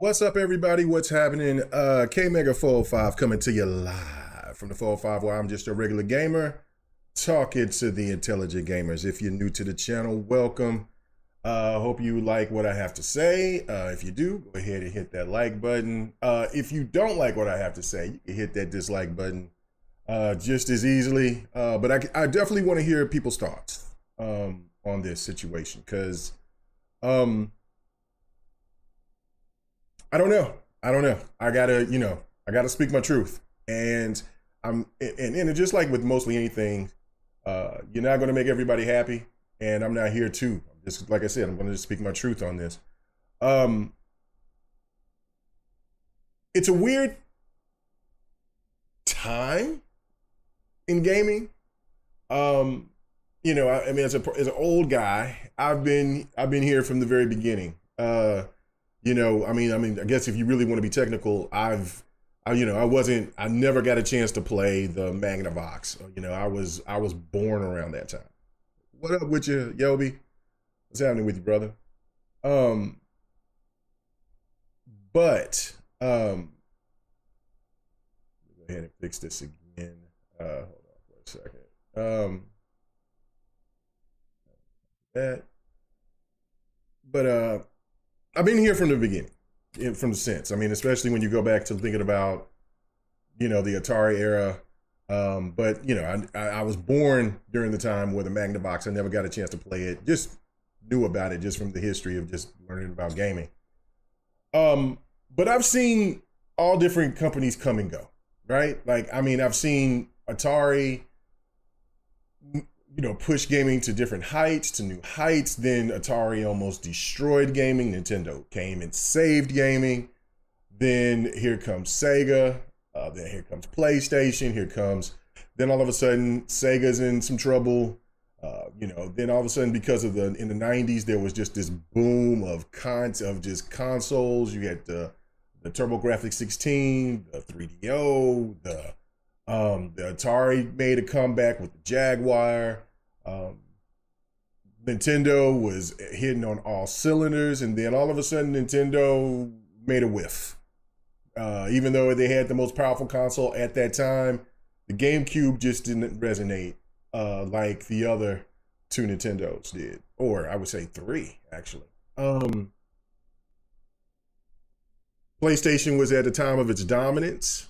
What's up, everybody? What's happening? K Mega 405 coming to you live from the 405, where I'm just a regular gamer talking to the intelligent gamers. If you're new to the channel, welcome. Hope you like what I have to say. If you do, go ahead and hit that like button. If you don't like what I have to say, you can hit that dislike button just as easily. But I definitely want to hear people's thoughts on this situation, because I don't know. I gotta speak my truth. And and just like with mostly anything, you're not gonna make everybody happy. And I'm not here to. Just like I said, I'm gonna just speak my truth on this. It's a weird time in gaming. I mean, as an old guy, I've been here from the very beginning. I guess if you really want to be technical, I never got a chance to play the Magnavox. I was born around that time. What up with you, Yobi? What's happening with you, brother? But go ahead and fix this again. Hold on for a second. But I've been here from the beginning, from the sense. I mean, especially when you go back to thinking about, the Atari era. But I was born during the time where the Magnavox, I never got a chance to play it. Just knew about it just from the history of just learning about gaming. But I've seen all different companies come and go, right? Like, I mean, I've seen Atari, push gaming to different heights, to new heights. Then Atari almost destroyed gaming. Nintendo came and saved gaming. Then here comes Sega. Then here comes PlayStation. Then all of a sudden Sega's in some trouble. Then all of a sudden, because of in the 90s, there was just this boom of consoles. You had the TurboGrafx 16, the 3DO, the Atari made a comeback with the Jaguar. Nintendo was hitting on all cylinders, and then all of a sudden Nintendo made a whiff. Even though they had the most powerful console at that time, the GameCube just didn't resonate like the other two Nintendos did, or I would say three, actually. PlayStation was at the time of its dominance.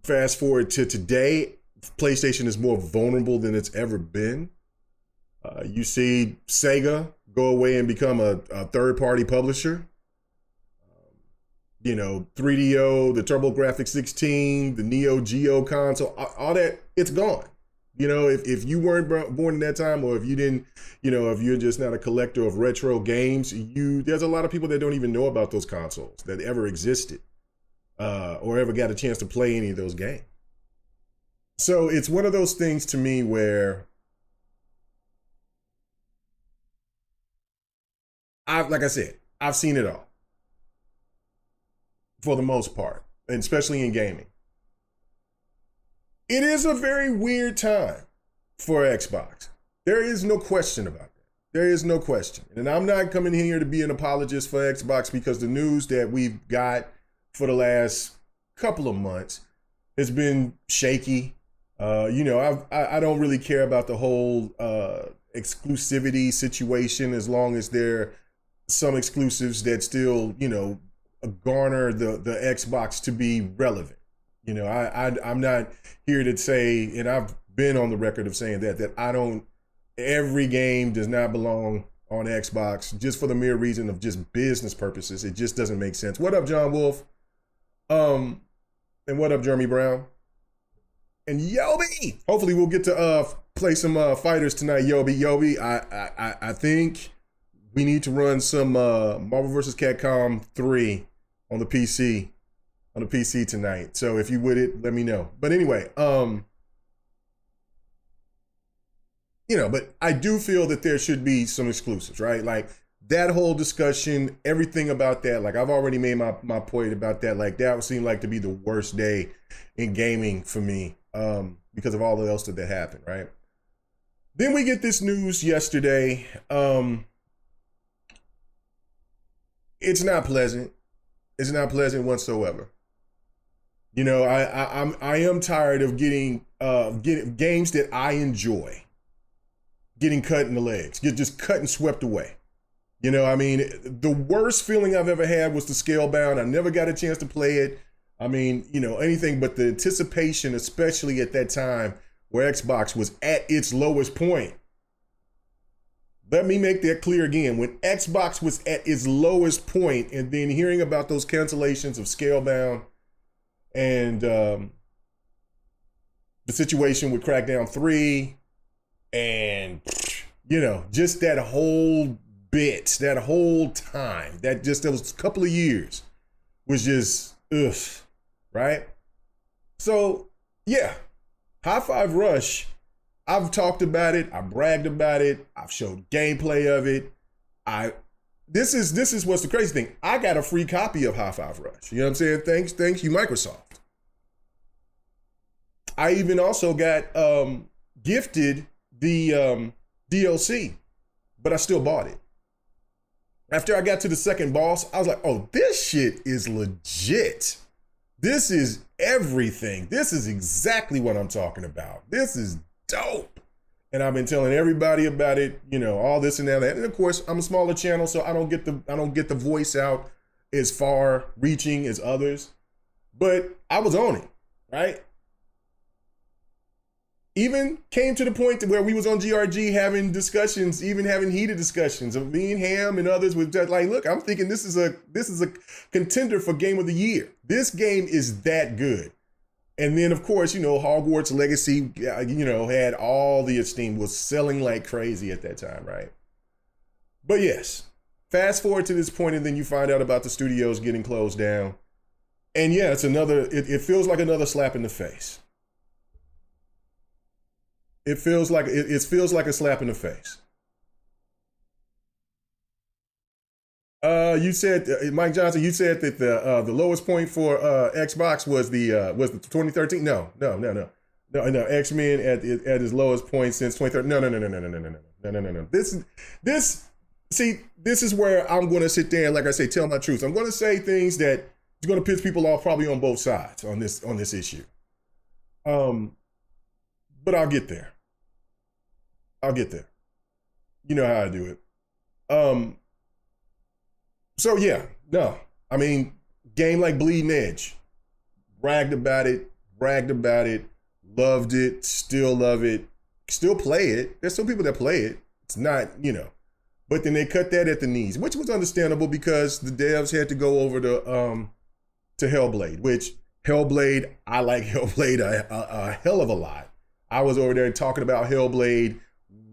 Fast forward to today, PlayStation is more vulnerable than it's ever been. You see Sega go away and become a third-party publisher. 3DO, the TurboGrafx 16, the Neo Geo console, all that, it's gone. If you weren't born in that time, or if you didn't, if you're just not a collector of retro games, there's a lot of people that don't even know about those consoles that ever existed, or ever got a chance to play any of those games. So it's one of those things to me where like I said, I've seen it all for the most part, and especially in gaming. It is a very weird time for Xbox. There is no question about that. There is no question. And I'm not coming here to be an apologist for Xbox, because the news that we've got for the last couple of months has been shaky. I don't really care about the whole exclusivity situation, as long as there are some exclusives that still, garner the Xbox to be relevant. I'm not here to say, and I've been on the record of saying that every game does not belong on Xbox, just for the mere reason of just business purposes. It just doesn't make sense. What up, John Wolf? And what up, Jeremy Brown? And Yobi! Hopefully we'll get to play some fighters tonight, Yobi. I think we need to run some Marvel vs. Capcom 3 on the PC. Tonight. So if you would let me know. But anyway, but I do feel that there should be some exclusives, right? Like that whole discussion, everything about that, like I've already made my point about that. Like that would seem like to be the worst day in gaming for me, because of all the else that happened, right? Then we get this news yesterday. It's not pleasant. It's not pleasant whatsoever. You know, I am tired of getting games that I enjoy getting cut in the legs, get just cut and swept away. You know, I mean, the worst feeling I've ever had was the Scalebound. I never got a chance to play it. I mean, you know, anything but the anticipation, especially at that time where Xbox was at its lowest point. Let me make that clear again. When Xbox was at its lowest point, and then hearing about those cancellations of Scalebound and the situation with Crackdown 3 and, you know, just that whole bit, that whole time, that was a couple of years was just, ugh, right? So, yeah, hi-firush, I've talked about it, I bragged about it, I've showed gameplay of it. This is what's the crazy thing. I got a free copy of hi-firush. You know what I'm saying? Thanks you, Microsoft. I even also got gifted the DLC, but I still bought it. After I got to the second boss, I was like, oh, this shit is legit. This is everything. This is exactly what I'm talking about. This is dope. And I've been telling everybody about it, you know, all this and that. And of course, I'm a smaller channel, so I don't get the voice out as far reaching as others. But I was on it, right? Even came to the point to where we was on GRG having discussions, even having heated discussions of me and Ham and others with just like, look, I'm thinking this is a contender for Game of the Year. This game is that good. And then of course, you know, Hogwarts Legacy, you know, had all the esteem, was selling like crazy at that time, right? But yes, fast forward to this point, and then you find out about the studios getting closed down. And yeah, it feels like another slap in the face. It feels like a slap in the face. You said, Mike Johnson, you said that the lowest point for Xbox was the 2013. No. X-Men at his lowest point since 2013. No. This is where I'm going to sit there and, like I say, tell my truth. I'm going to say things that is going to piss people off, probably on both sides on this issue. But I'll get there. You know how I do it. So yeah, no. I mean, game like Bleeding Edge, bragged about it, loved it, still love it, still play it. There's some people that play it. It's not, you know. But then they cut that at the knees, which was understandable because the devs had to go over to Hellblade, which Hellblade, I like Hellblade a hell of a lot. I was over there talking about Hellblade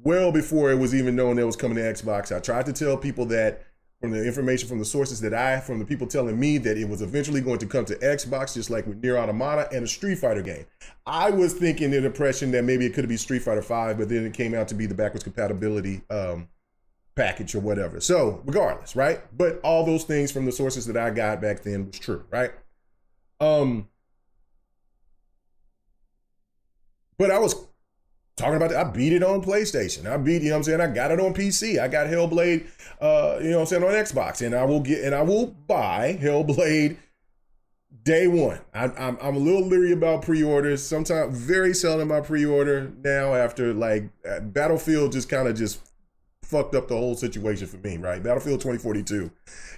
well before it was even known that it was coming to Xbox. I tried to tell people that from the information from the sources from the people telling me that it was eventually going to come to Xbox, just like with Nier Automata and a Street Fighter game. I was thinking the impression that maybe it could be Street Fighter 5, but then it came out to be the backwards compatibility package or whatever. So regardless, right? But all those things from the sources that I got back then was true, right? But I was talking about that. I beat it on PlayStation. You know what I'm saying? I got it on PC. I got Hellblade, you know what I'm saying, on Xbox. And I will buy Hellblade day one. I'm a little leery about pre-orders. Sometimes, very seldom I pre-order now after like Battlefield just kind of just fucked up the whole situation for me, right? Battlefield 2042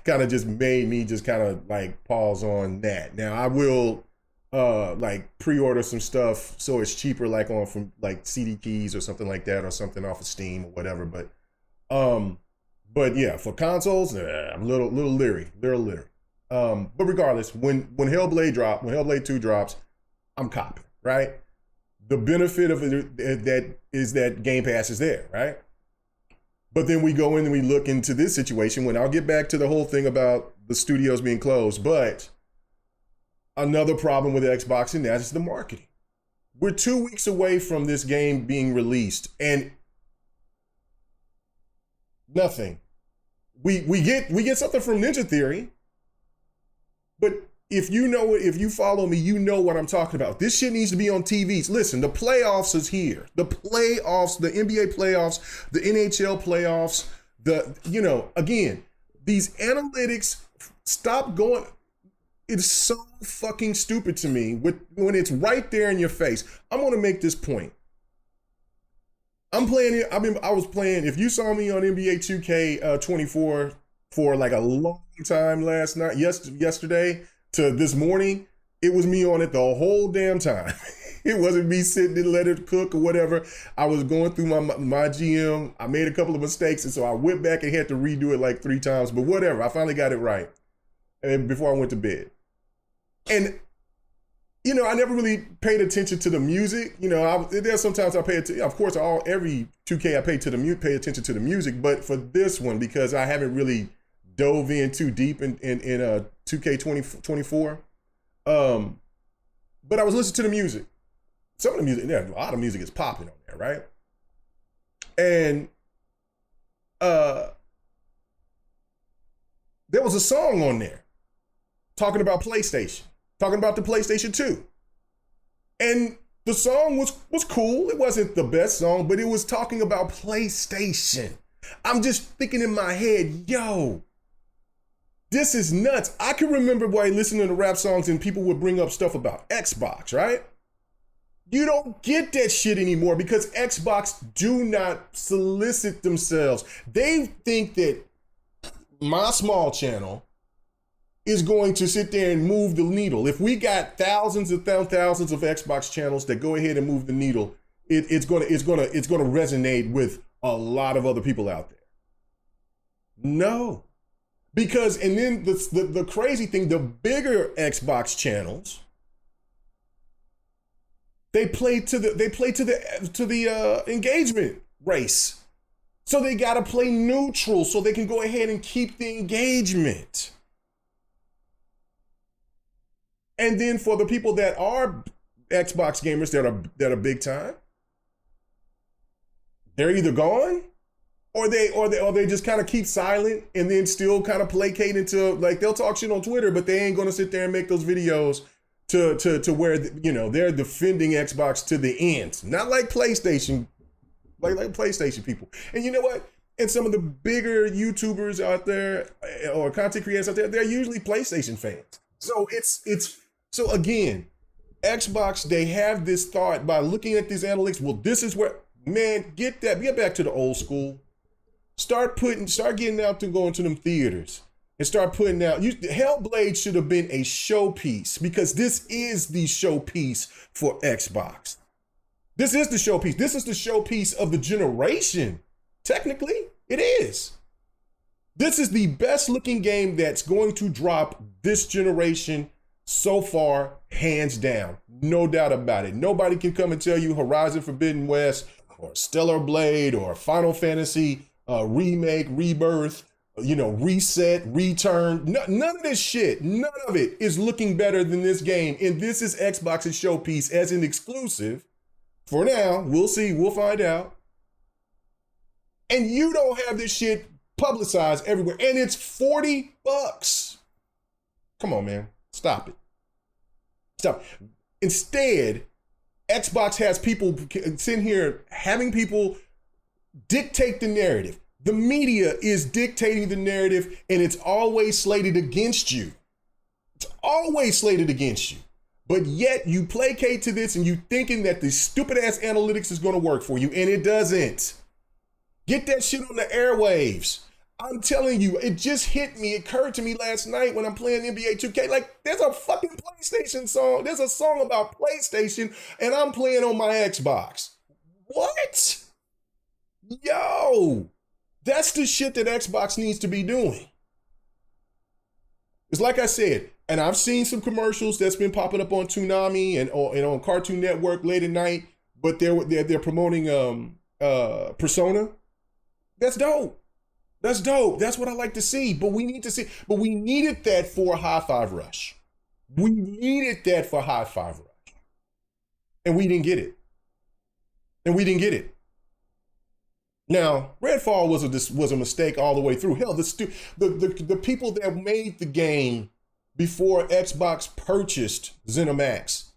kind of just made me just kind of like pause on that. Now I will like pre-order some stuff so it's cheaper, like from like CD keys or something like that, or something off of Steam or whatever. But yeah, for consoles, I'm a little leery. But regardless, when Hellblade 2 drops, I'm copping, right? The benefit of it that is that Game Pass is there, right? But then we go in and we look into this situation when I'll get back to the whole thing about the studios being closed, but another problem with Xbox, and that is the marketing. We're 2 weeks away from this game being released, and nothing. We get something from Ninja Theory, but if you follow me, you know what I'm talking about. This shit needs to be on TVs. Listen, the playoffs is here. The playoffs, the NBA playoffs, the NHL playoffs, again, these analytics, stop going. It's so fucking stupid to me when it's right there in your face. I'm gonna make this point. I'm playing it. I was playing. If you saw me on NBA 2K 24 for like a long time last night, yesterday to this morning, it was me on it the whole damn time. It wasn't me sitting and let it cook or whatever. I was going through my GM. I made a couple of mistakes, and so I went back and had to redo it like 3 times. But whatever, I finally got it right, and before I went to bed. And I never really paid attention to the music. There's sometimes I pay attention. Of course, every 2K I pay attention to the music, but for this one, because I haven't really dove in too deep in 2K 2024. But I was listening to the music. Some of the music, a lot of music is popping on there, right? And there was a song on there talking about PlayStation, talking about the PlayStation 2. And the song was cool. It wasn't the best song, but it was talking about PlayStation. I'm just thinking in my head, yo, this is nuts. I can remember listening to rap songs and people would bring up stuff about Xbox, right? You don't get that shit anymore because Xbox do not solicit themselves. They think that my small channel is going to sit there and move the needle. If we got thousands and thousands of Xbox channels that go ahead and move the needle, it's gonna resonate with a lot of other people out there. No, because and then the crazy thing, the bigger Xbox channels, they play to the engagement race. So they got to play neutral so they can go ahead and keep the engagement. And then for the people that are Xbox gamers that are big time, they're either gone or they just kind of keep silent and then still kind of placate into, like, they'll talk shit on Twitter, but they ain't going to sit there and make those videos to where, they're defending Xbox to the end. Not like PlayStation, like PlayStation people. And you know what? And some of the bigger YouTubers out there or content creators out there, they're usually PlayStation fans. So so again, Xbox, they have this thought by looking at these analytics. Well, this is where, man, get back to the old school. Start getting out to going to them theaters and start putting out. Hellblade should have been a showpiece because this is the showpiece for Xbox. This is the showpiece. This is the showpiece of the generation. Technically, it is. This is the best looking game that's going to drop this generation so far, hands down. No doubt about it. Nobody can come and tell you Horizon Forbidden West or Stellar Blade or Final Fantasy remake, rebirth, reset, return. None of this shit, none of it is looking better than this game. And this is Xbox's showpiece as an exclusive. For now, we'll see, we'll find out. And you don't have this shit publicized everywhere. And it's $40. Come on, man. Stop it. Stop. Instead, Xbox has people sitting here having people dictate the narrative. The media is dictating the narrative, and it's always slated against you. It's always slated against you. But yet you placate to this and you thinking that the stupid ass analytics is going to work for you, and it doesn't. Get that shit on the airwaves. I'm telling you, it just hit me. It occurred to me last night when I'm playing NBA 2K. Like, there's a fucking PlayStation song. There's a song about PlayStation, and I'm playing on my Xbox. What? Yo, that's the shit that Xbox needs to be doing. It's like I said, and I've seen some commercials that's been popping up on Toonami and on Cartoon Network late at night, but they're promoting Persona. That's dope. That's dope. That's what I like to see. But we needed that for hi-firush. We needed that for hi-firush. And we didn't get it. Now, Redfall was a mistake all the way through. Hell, the people that made the game before Xbox purchased ZeniMax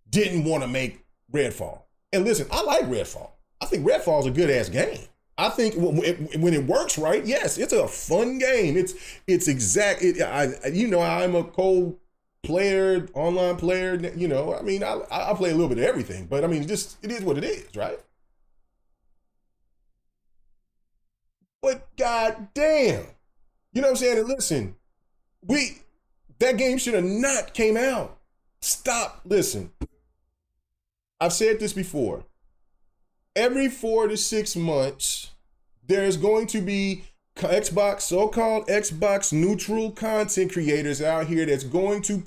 didn't want to make Redfall. And listen, I like Redfall. I think Redfall's a good ass game. I think when it works right, yes, it's a fun game. It's exact. I'm a co-player, online player. I mean, I play a little bit of everything, but I mean, it is what it is, right? But goddamn, you know what I'm saying? And listen, we that game should have not came out. Stop. Listen, I've said this before. Every 4 to 6 months, there's going to be so-called Xbox neutral content creators out here that's going to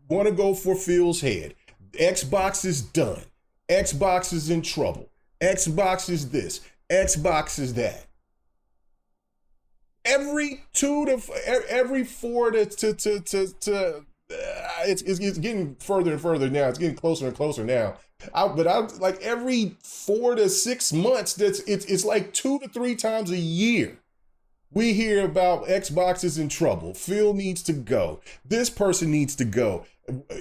want to go for Phil's head. Xbox is done. Xbox is in trouble. Xbox is this. Xbox is that. Every 4 it's getting further and further now. It's getting closer and closer now. But I like every 4 to 6 months. It's like 2 to 3 times a year. We hear about Xbox is in trouble. Phil needs to go. This person needs to go.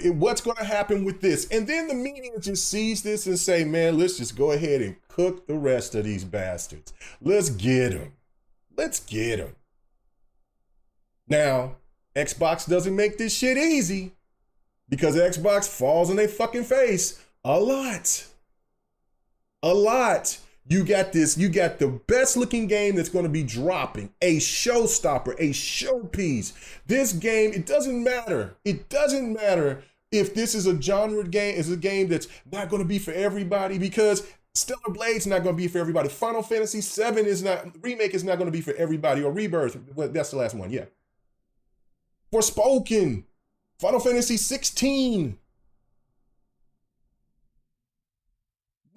What's going to happen with this? And then the media just sees this and say, man, let's just go ahead and cook the rest of these bastards. Let's get them. Let's get them. Now, Xbox doesn't make this shit easy because Xbox falls in their fucking face a lot. A lot. You got the best looking game that's going to be dropping, a showstopper, a showpiece. This game, it doesn't matter. It doesn't matter if this is a genre game, is a game that's not going to be for everybody because Stellar Blade's not going to be for everybody. Final Fantasy VII remake is not going to be for everybody, or Rebirth. Well, that's the last one, yeah. Forspoken, Final Fantasy 16.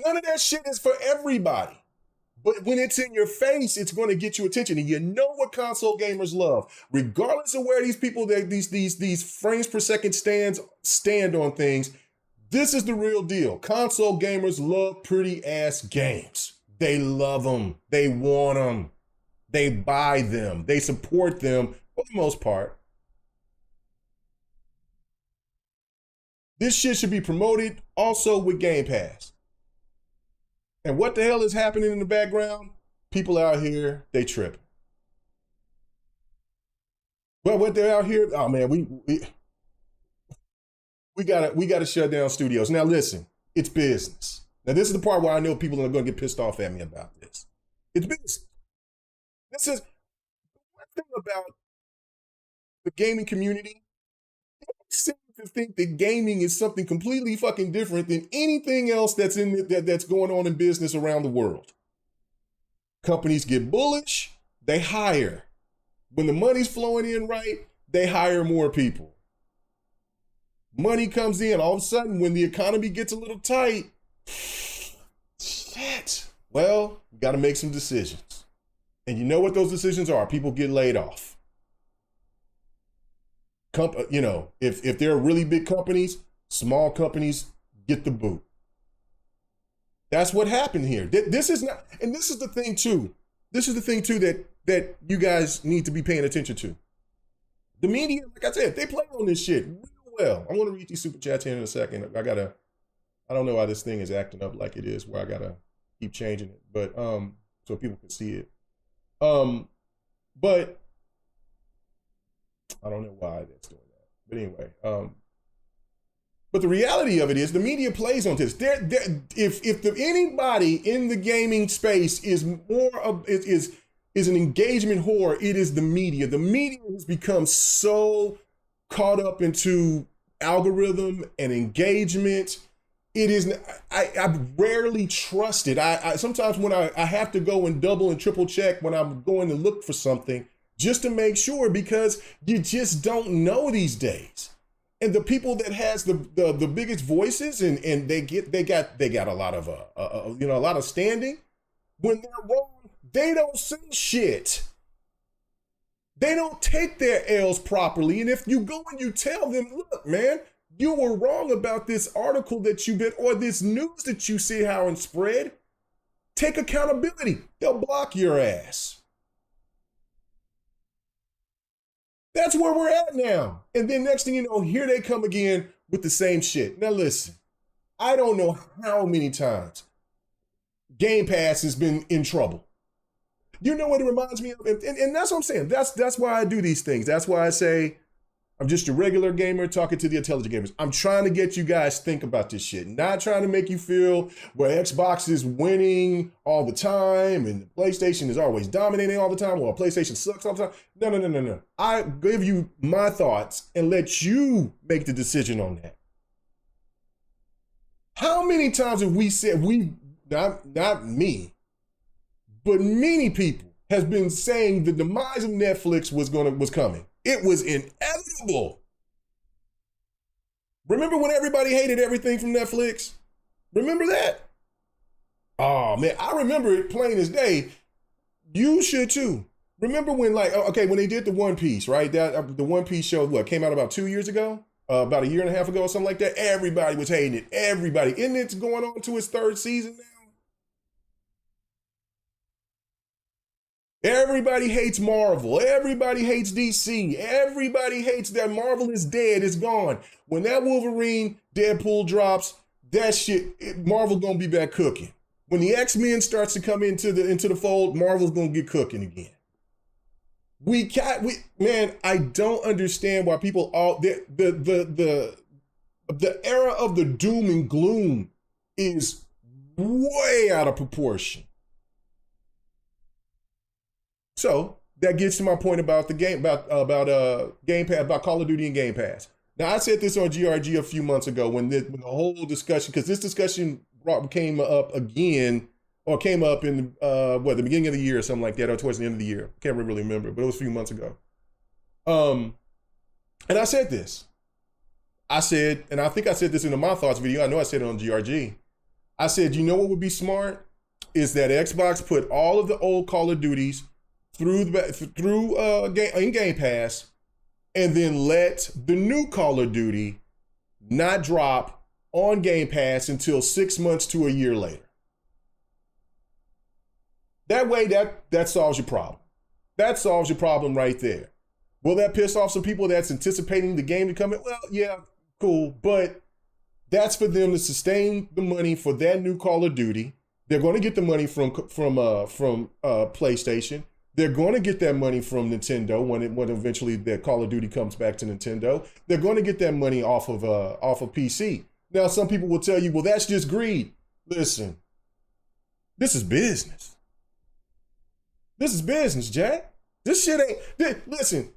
None of that shit is for everybody. But when it's in your face, it's going to get you attention. And you know what console gamers love. Regardless of where these people, these frames per second stand on things, this is the real deal. Console gamers love pretty ass games. They love them. They want them. They buy them. They support them for the most part. This shit should be promoted also with Game Pass. And what the hell is happening in the background? People out here, they tripping. But what they're out here, oh man, we gotta shut down studios. Now listen, it's business. Now this is the part where I know people are gonna get pissed off at me about this. It's business. This is one thing about the gaming community. They seem to think that gaming is something completely fucking different than anything else that's going on in business around the world. Companies get bullish, they hire. When the money's flowing in right, they hire more people. Money comes in, all of a sudden, when the economy gets a little tight, shit. Well, you got to make some decisions. And you know what those decisions are? People get laid off. If they're really big companies, small companies get the boot. That's what happened here. This is not, and this is the thing too. This is the thing too that you guys need to be paying attention to. The media, like I said, they play on this shit real well. I want to read these super chats here in a second. I don't know why this thing is acting up like it is, where I gotta keep changing it, but so people can see it. But I don't know why that's doing that. But anyway, but the reality of it is the media plays on this. If anybody in the gaming space is an engagement whore, it is the media. The media has become so caught up into algorithm and engagement. It is, I rarely trust it. I sometimes when I have to go and double and triple check when I'm going to look for something just to make sure, because you just don't know these days. And the people that has the biggest voices and they got a lot of a lot of standing. When they're wrong, they don't say shit. They don't take their L's properly. And if you go and you tell them, look, man, you were wrong about this article that you did or this news that you see how and spread, take accountability. They'll block your ass. That's where we're at now. And then next thing you know, here they come again with the same shit. Now listen, I don't know how many times Game Pass has been in trouble. You know what it reminds me of? And that's what I'm saying. That's why I do these things. That's why I say I'm just a regular gamer talking to the intelligent gamers. I'm trying to get you guys to think about this shit. Not trying to make you feel where Xbox is winning all the time and PlayStation is always dominating all the time, or PlayStation sucks all the time. No. I give you my thoughts and let you make the decision on that. How many times have we said, not me, but many people has been saying the demise of Netflix was coming. It was inevitable. Remember when everybody hated everything from Netflix? Remember that? Oh man, I remember it plain as day. You should too. Remember when, like, okay, when they did the One Piece, right? That the One Piece show, what, came out about 2 years ago? About a year and a half ago or something like that. Everybody was hating it. Everybody. Isn't it going on to its third season now? Everybody hates Marvel. Everybody hates DC. Everybody hates that Marvel is dead. It's gone. When that Wolverine Deadpool drops, that shit, Marvel gonna be back cooking. When the X-Men starts to come into the fold, Marvel's gonna get cooking again. Man, I don't understand why people the era of the doom and gloom is way out of proportion. So that gets to my point about the game, about Game Pass, about Call of Duty and Game Pass. Now, I said this on GRG a few months ago when the whole discussion, because this discussion came up again, or came up in the beginning of the year or something like that, or towards the end of the year. Can't really remember, but it was a few months ago. And I said this. I said, and I think I said this in the My Thoughts video. I know I said it on GRG. I said, you know what would be smart? Is that Xbox put all of the old Call of Duties in Game Pass, and then let the new Call of Duty not drop on Game Pass until 6 months to a year later. That way, that solves your problem. That solves your problem right there. Will that piss off some people that's anticipating the game to come in? Well, yeah, cool, but that's for them to sustain the money for that new Call of Duty. They're going to get the money from PlayStation. They're going to get that money from Nintendo when eventually that Call of Duty comes back to Nintendo. They're going to get that money off of PC. Now, some people will tell you, well, that's just greed. Listen, this is business. This is business, Jack. This shit ain't. Listen,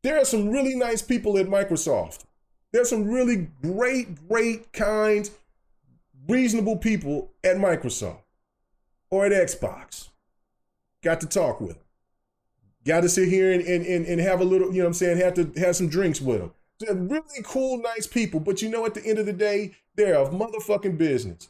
there are some really nice people at Microsoft. There's some really great, kind, reasonable people at Microsoft or at Xbox. Got to talk with them. Got to sit here and have a little, you know what I'm saying, have to have some drinks with them. They're really cool, nice people, but you know, at the end of the day, they're a motherfucking business.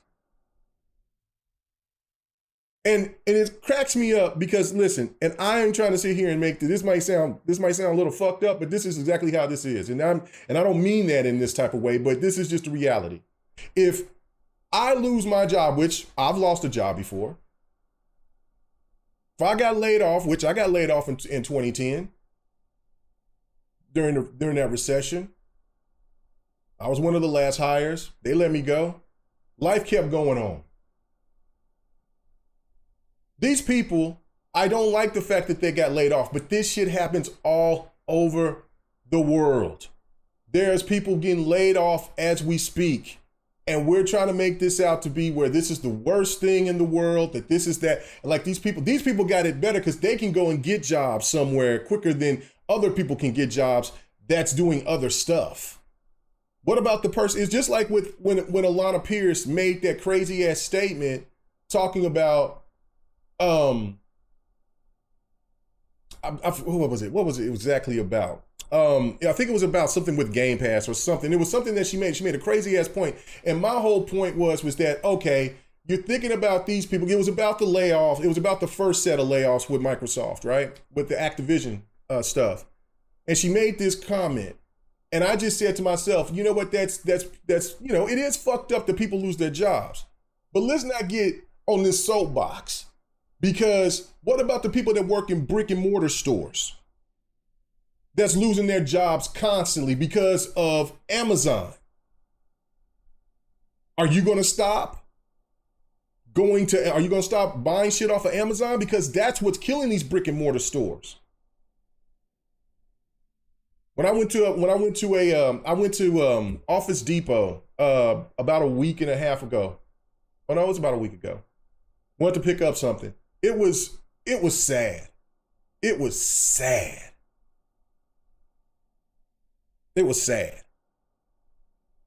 And it cracks me up because, listen, and I am trying to sit here and make this might sound a little fucked up, but this is exactly how this is. And I don't mean that in this type of way, but this is just the reality. If I lose my job, which I've lost a job before, if I got laid off, which I got laid off in 2010 during that recession, I was one of the last hires. They let me go. Life kept going on. These people, I don't like the fact that they got laid off, but this shit happens all over the world. There's people getting laid off as we speak. And we're trying to make this out to be where this is the worst thing in the world, that this is that. Like these people got it better because they can go and get jobs somewhere quicker than other people can get jobs that's doing other stuff. What about the person? It's just like with when Alana Pierce made that crazy ass statement talking about, what was it? What was it exactly about? I think it was about something with Game Pass or something. It was something that she made. She made a crazy ass point. And my whole point was that, okay, you're thinking about these people. It was about the layoff. It was about the first set of layoffs with Microsoft, right? With the Activision stuff. And she made this comment. And I just said to myself, you know what, that's you know, it is fucked up that people lose their jobs. But let's not get on this soapbox. Because what about the people that work in brick and mortar stores that's losing their jobs constantly because of Amazon? Are you going to stop? are you going to stop buying shit off of Amazon? Because that's what's killing these brick and mortar stores. When I went to Office Depot about a week and a half ago. Oh no, it was about a week ago. Went to pick up something. It was sad. It was sad. It was sad.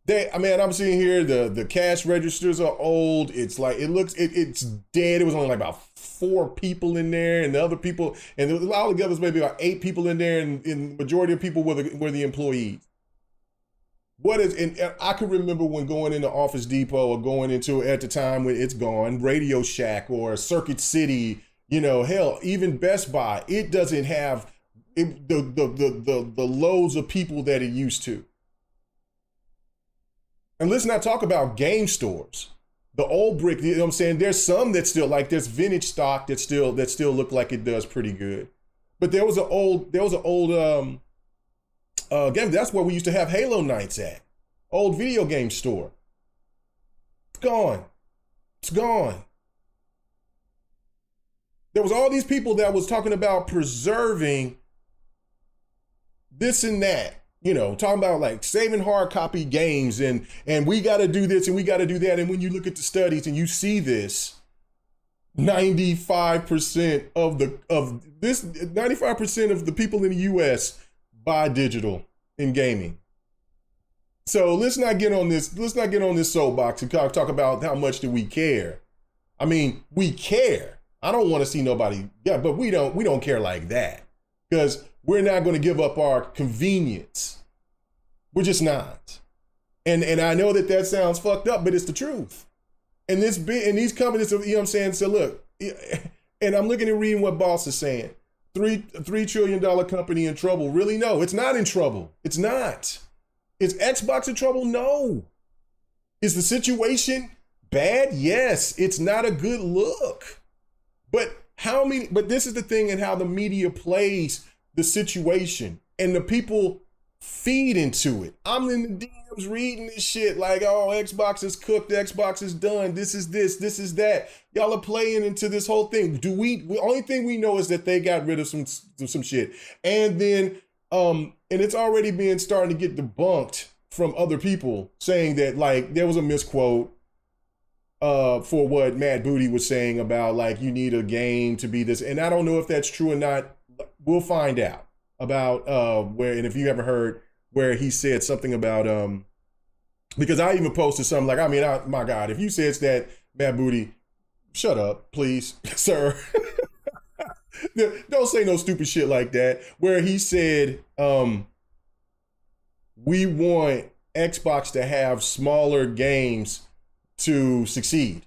I'm seeing here the cash registers are old. It's like it's dead. It was only like about 4 people in there, and the other people, and all together was maybe about 8 people in there, and the majority of people were the employees. And I can remember when going into Office Depot or going into, at the time when it's gone, Radio Shack or Circuit City, hell, even Best Buy, it doesn't have the loads of people that it used to. And let's not talk about game stores. The old brick, you know what I'm saying? There's some that still, like, there's vintage stock that still look like it does pretty good. But there was an old game. That's where we used to have Halo nights at. Old video game store. It's gone. It's gone. There was all these people that was talking about preserving this and that. Talking about like saving hard copy games and we got to do this and we got to do that. And when you look at the studies and you see this, 95% of the people in the US buy digital in gaming. So let's not get on this soapbox and talk about how much do we care. I mean, we care. I don't want to see nobody, but we don't care like that, because we're not going to give up our convenience. We're just not. And I know that sounds fucked up, but it's the truth. And these companies, you know what I'm saying? So look, and I'm looking and reading what Boss is saying. $3 trillion company in trouble. Really? No, it's not in trouble. It's not. Is Xbox in trouble? No. Is the situation bad? Yes. It's not a good look. But this is the thing, and how the media plays the situation, and the people feed into it. I'm in the DMs reading this shit like, oh, Xbox is cooked, Xbox is done, this is this, that. Y'all are playing into this whole thing. The only thing we know is that they got rid of some shit. And then, and it's already starting to get debunked from other people saying that, like, there was a misquote for what Matt Booty was saying about, like, you need a game to be this. And I don't know if that's true or not. We'll find out about and if you ever heard where he said something about because I even posted something like, my God, if you said that, Matt Booty, shut up, please, sir. Don't say no stupid shit like that. Where he said, we want Xbox to have smaller games to succeed.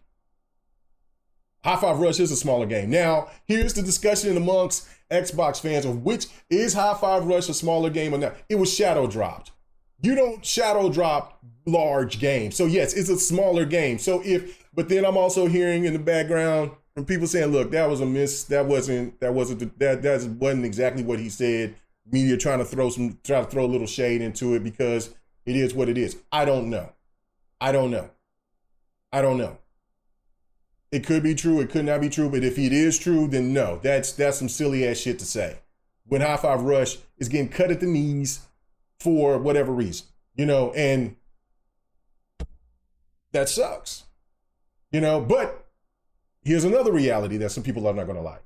Hi-Firush is a smaller game. Now, here's the discussion amongst Xbox fans of which is Hi-Firush a smaller game or not. It was shadow dropped. You don't shadow drop large games. So yes, it's a smaller game. But then I'm also hearing in the background from people saying, look, that was a miss. That wasn't exactly what he said. Media trying to throw a little shade into it because it is what it is. I don't know. It could be true, it could not be true, but if it is true, then no, that's some silly ass shit to say. When Hi-Firush is getting cut at the knees for whatever reason, and that sucks, but here's another reality that some people are not going to like.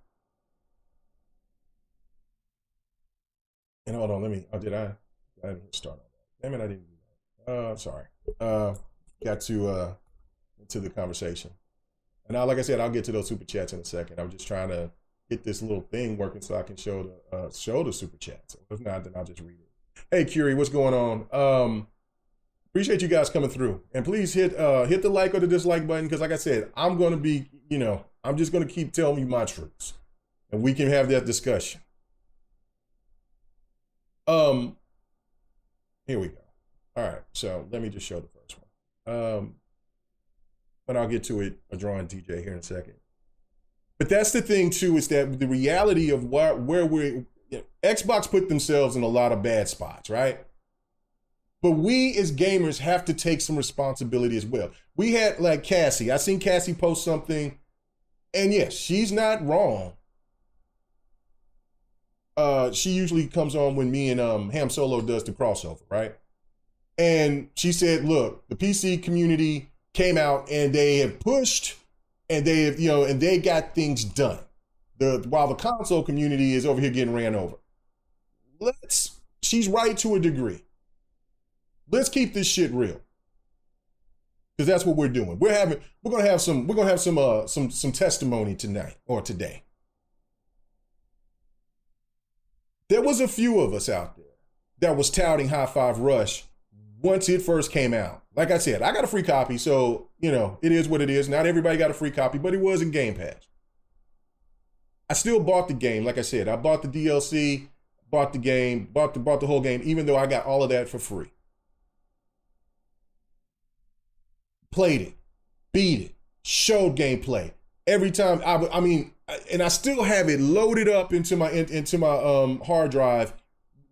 And hold on, I didn't start on that. Damn it, I didn't do that. Sorry. Got to the conversation. And now, like I said, I'll get to those super chats in a second. I'm just trying to get this little thing working so I can show the super chats. If not, then I'll just read it. Hey, Curie, what's going on? Appreciate you guys coming through. And please hit the like or the dislike button, because like I said, I'm going to be, I'm just going to keep telling you my truths. And we can have that discussion. Here we go. All right, so let me just show the first one. But I'll get to it, a drawing DJ here in a second. But that's the thing too, is that the reality of where Xbox put themselves in a lot of bad spots, right? But we as gamers have to take some responsibility as well. We had like Cassie. I seen Cassie post something, and yes, she's not wrong. She usually comes on when me and Ham Solo does the crossover, right? And she said, look, the PC community came out and they have pushed and they have, and they got things done. While the console community is over here getting ran over. She's right to a degree. Let's keep this shit real. Because that's what we're doing. We're gonna have some testimony tonight or today. There was a few of us out there that was touting hi-firush once it first came out. Like I said, I got a free copy, so it is what it is. Not everybody got a free copy, but it was in Game Pass. I still bought the game. Like I said, I bought the DLC, bought the game, bought the whole game, even though I got all of that for free. Played it, beat it, showed gameplay. Every time, and I still have it loaded up into my hard drive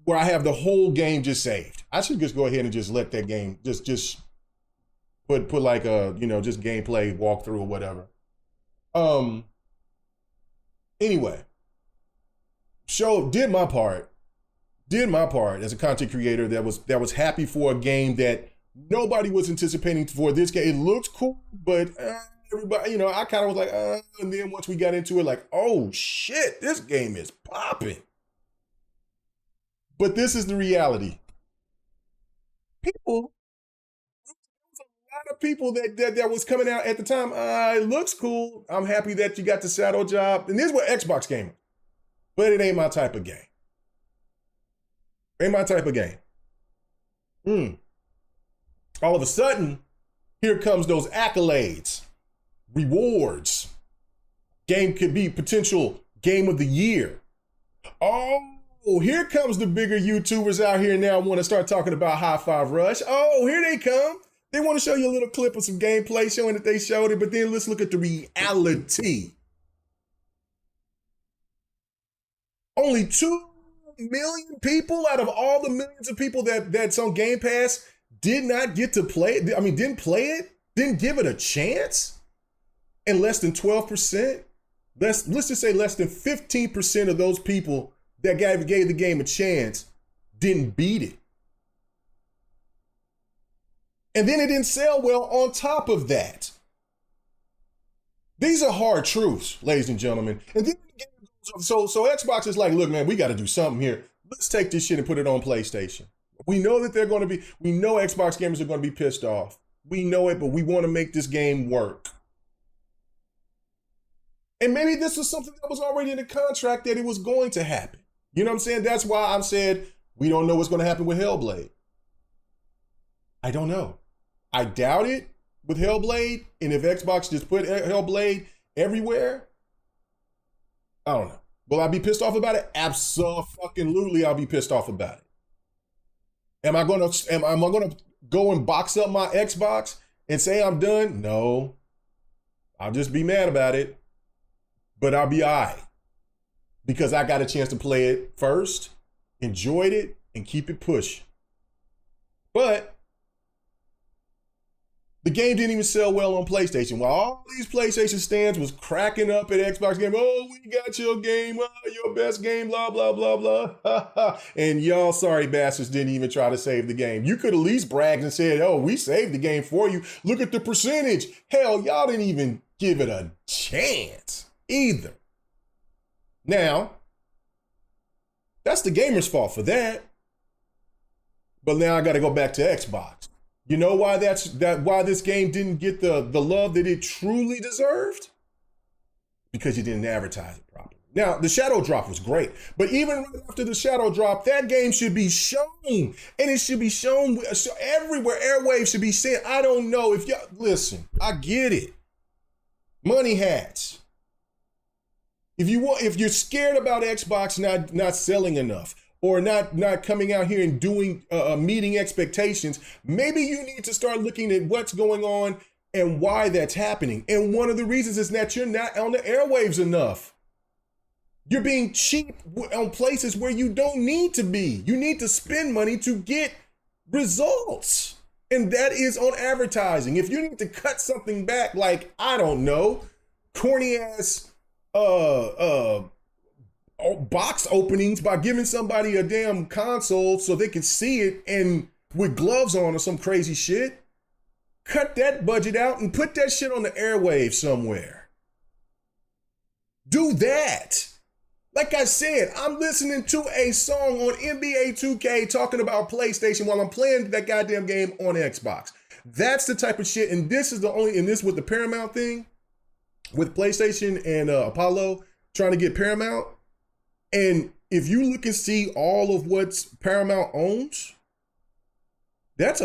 where I have the whole game just saved. I should just go ahead and just let that game just put like a, just gameplay walkthrough or whatever. Anyway, did my part as a content creator that was happy for a game that nobody was anticipating for this game. It looked cool, but everybody, I kind of was like, and then once we got into it, like, oh shit, this game is popping. But this is the reality. People, a lot of people that was coming out at the time. It looks cool. I'm happy that you got the Shadow job. And this is what Xbox gamers. But it ain't my type of game. Ain't my type of game. All of a sudden, here comes those accolades, rewards. Game could be potential game of the year. Oh, here comes the bigger YouTubers out here now want to start talking about hi-firush. Oh, here they come. They want to show you a little clip of some gameplay showing that they showed it, but then let's look at the reality. Only 2 million people out of all the millions of people that's on Game Pass did not get to play it. Didn't play it, didn't give it a chance. And less than 12%, let's just say less than 15% of those people that gave the game a chance didn't beat it. And then it didn't sell well on top of that. These are hard truths, ladies and gentlemen. And then so Xbox is like, look, man, we got to do something here. Let's take this shit and put it on PlayStation. We know that we know Xbox gamers are going to be pissed off. We know it, but we want to make this game work. And maybe this was something that was already in the contract that it was going to happen. You know what I'm saying? That's why I've said we don't know what's going to happen with Hellblade. I don't know. I doubt it with Hellblade. And if Xbox just put Hellblade everywhere, I don't know. Will I be pissed off about it? Absolutely, I'll be pissed off about it. Am I gonna go and box up my Xbox and say I'm done? No. I'll just be mad about it. But I'll be all right. Because I got a chance to play it first, enjoyed it, and keep it pushing. But the game didn't even sell well on PlayStation. While all these PlayStation stands was cracking up at Xbox game, oh, we got your game, your best game, blah, blah, blah, blah. And y'all sorry bastards didn't even try to save the game. You could at least brag and said, oh, we saved the game for you. Look at the percentage. Hell, y'all didn't even give it a chance either. Now, that's the gamer's fault for that. But now I got to go back to Xbox. You know why why this game didn't get the love that it truly deserved? Because you didn't advertise it properly. Now, the Shadow drop was great, but even right after the Shadow drop, that game should be shown, and it should be shown everywhere. Airwaves should be sent. I don't know if y'all listen. I get it. Money hats. If you're scared about Xbox not selling enough, or not coming out here and doing meeting expectations, maybe you need to start looking at what's going on and why that's happening. And one of the reasons is that you're not on the airwaves enough. You're being cheap on places where you don't need to be. You need to spend money to get results. And that is on advertising. If you need to cut something back, like, I don't know, corny ass box openings by giving somebody a damn console so they can see it and with gloves on or some crazy shit, cut that budget out and put that shit on the airwaves somewhere. Do that. Like I said, I'm listening to a song on NBA 2K talking about PlayStation while I'm playing that goddamn game on Xbox. That's the type of shit, and this is the only, and this with the Paramount thing, with PlayStation and Apollo trying to get Paramount. And if you look and see all of what Paramount owns, that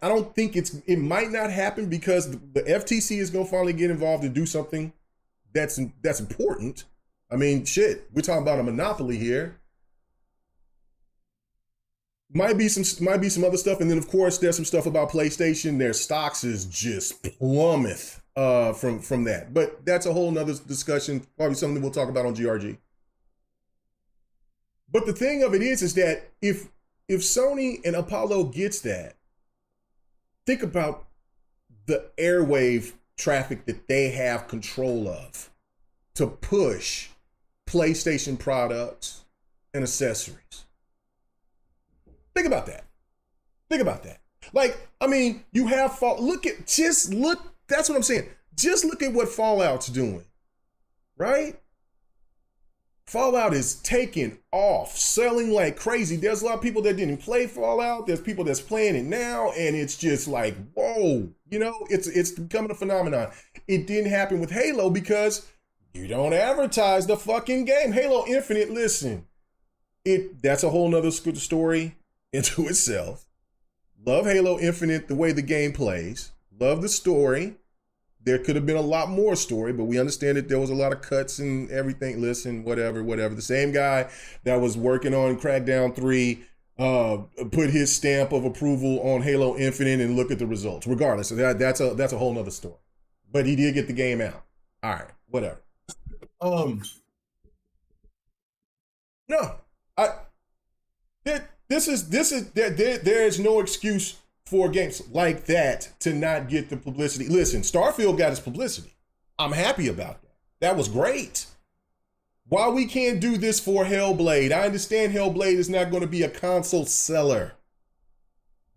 I don't think it might not happen because the FTC is gonna finally get involved and do something that's important. I mean, shit, we're talking about a monopoly here. Might be some other stuff, and then of course there's some stuff about PlayStation. Their stocks is just plummet from that, but that's a whole nother discussion. Probably something we'll talk about on GRG. But the thing of it is that if Sony and Apollo gets that, think about the airwave traffic that they have control of to push PlayStation products and accessories. Think about that. Think about that. Like, I mean, you have that's what I'm saying. Just look at what Fallout's doing, right? Fallout is taking off, selling like crazy. There's a lot of people that didn't play Fallout. There's people that's playing it now, and it's just like, whoa, you know, it's becoming a phenomenon. It didn't happen with Halo because you don't advertise the fucking game. Halo Infinite, listen, that's a whole nother story into itself. Love Halo Infinite, the way the game plays. Love the story. There could have been a lot more story, but we understand that there was a lot of cuts and everything. Listen, whatever. The same guy that was working on Crackdown 3 put his stamp of approval on Halo Infinite, and look at the results. Regardless, that's a whole nother story. But he did get the game out. All right, whatever. There is no excuse for games like that to not get the publicity. Listen, Starfield got its publicity. I'm happy about that. That was great. Why we can't do this for Hellblade? I understand Hellblade is not going to be a console seller,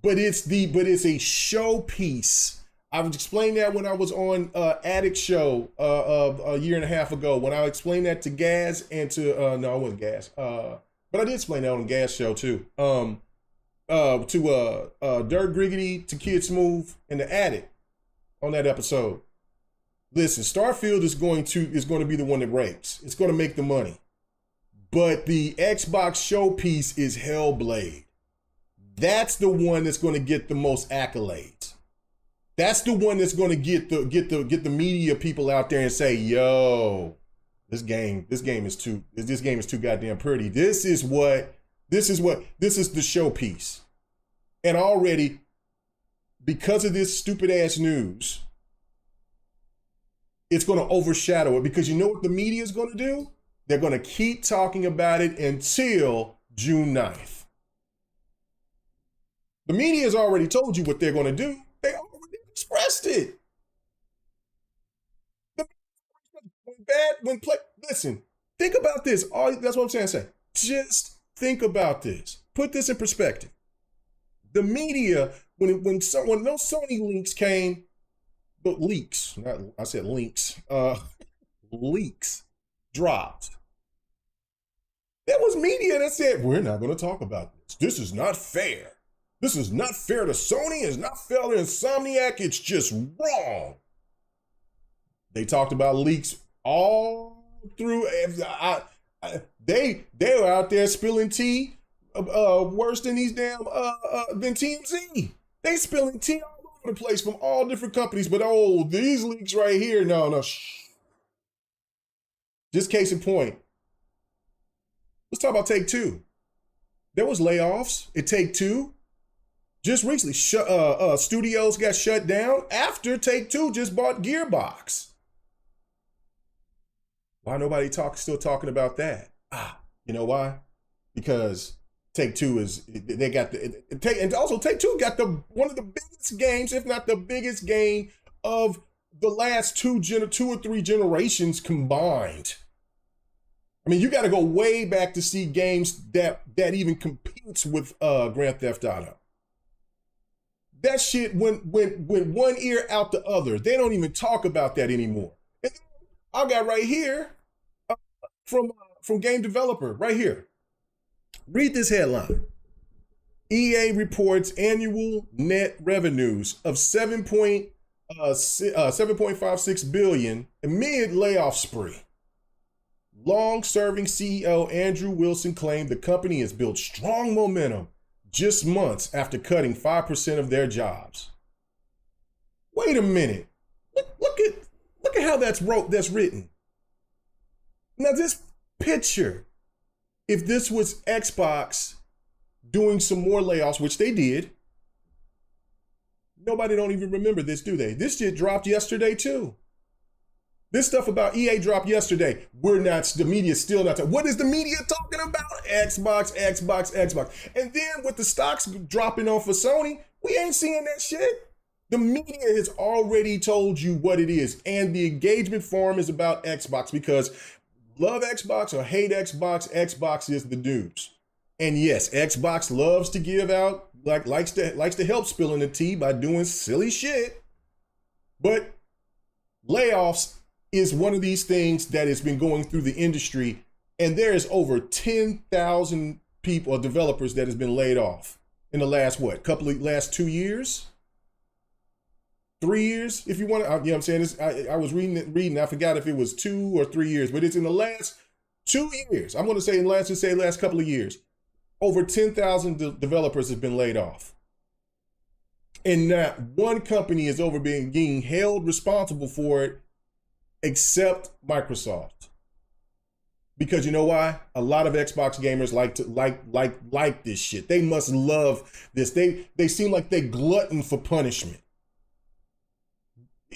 but it's a showpiece. I was explaining that when I was on Addict Show a year and a half ago, when I explained that to Gaz and to no, it wasn't Gaz, but I did explain that on Gaz Show too. To Dirk Griggity, to Kid Smooth, and the Addict on that episode. Listen, Starfield is going to be the one that breaks. It's going to make the money. But the Xbox showpiece is Hellblade. That's the one that's going to get the most accolades. That's the one that's going to get the media people out there and say, "Yo, this game is too goddamn pretty. This is the showpiece." And already, because of this stupid ass news, it's going to overshadow it, because you know what the media is going to do? They're going to keep talking about it until June 9th. The media has already told you what they're going to do. They already expressed it. Listen, think about this. That's what I'm saying. Just think about this. Put this in perspective. The media, when those Sony leaks came, leaks dropped. There was media that said, we're not going to talk about this. This is not fair. This is not fair to Sony. It's not fair to Insomniac. It's just wrong. They talked about leaks all through. They were out there spilling tea worse than these damn than TMZ. They spilling tea all over the place from all different companies. But these leaks right here, no. Just case in point. Let's talk about Take-Two. There was layoffs at Take-Two. Just recently, studios got shut down after Take-Two just bought Gearbox. Why nobody still talking about that? You know why? Because Take-Two is they got the and also Take-Two got the one of the biggest games, if not the biggest game of the last two or three generations combined. I mean, you got to go way back to see games that even competes with Grand Theft Auto. That shit went one ear out the other. They don't even talk about that anymore. And I got right here from Game Developer right here. Read this headline. EA reports annual net revenues of 7.56 billion amid layoff spree. Long-serving CEO Andrew Wilson claimed the company has built strong momentum just months after cutting 5% of their jobs. Wait a minute. Look at how that's written. Now this picture, if this was Xbox doing some more layoffs, which they did, nobody don't even remember this, do they? This shit dropped yesterday too. This stuff about EA dropped yesterday. The media's still not talking. What is the media talking about? Xbox. And then with the stocks dropping off for Sony, we ain't seeing that shit. The media has already told you what it is. And the engagement forum is about Xbox because love Xbox or hate Xbox, Xbox is the news. And yes, Xbox loves to give out, likes to help spilling the tea by doing silly shit. But layoffs is one of these things that has been going through the industry, and there is over 10,000 people or developers that has been laid off in the last last 2 years, 3 years, if you want to. You know what I'm saying? I was reading. I forgot if it was 2 or 3 years, but it's in the last 2 years. I'm going to say last couple of years, over 10,000 developers have been laid off, and not one company is being held responsible for it, except Microsoft. Because you know why? A lot of Xbox gamers like this shit. They must love this. They seem like they glutton for punishment.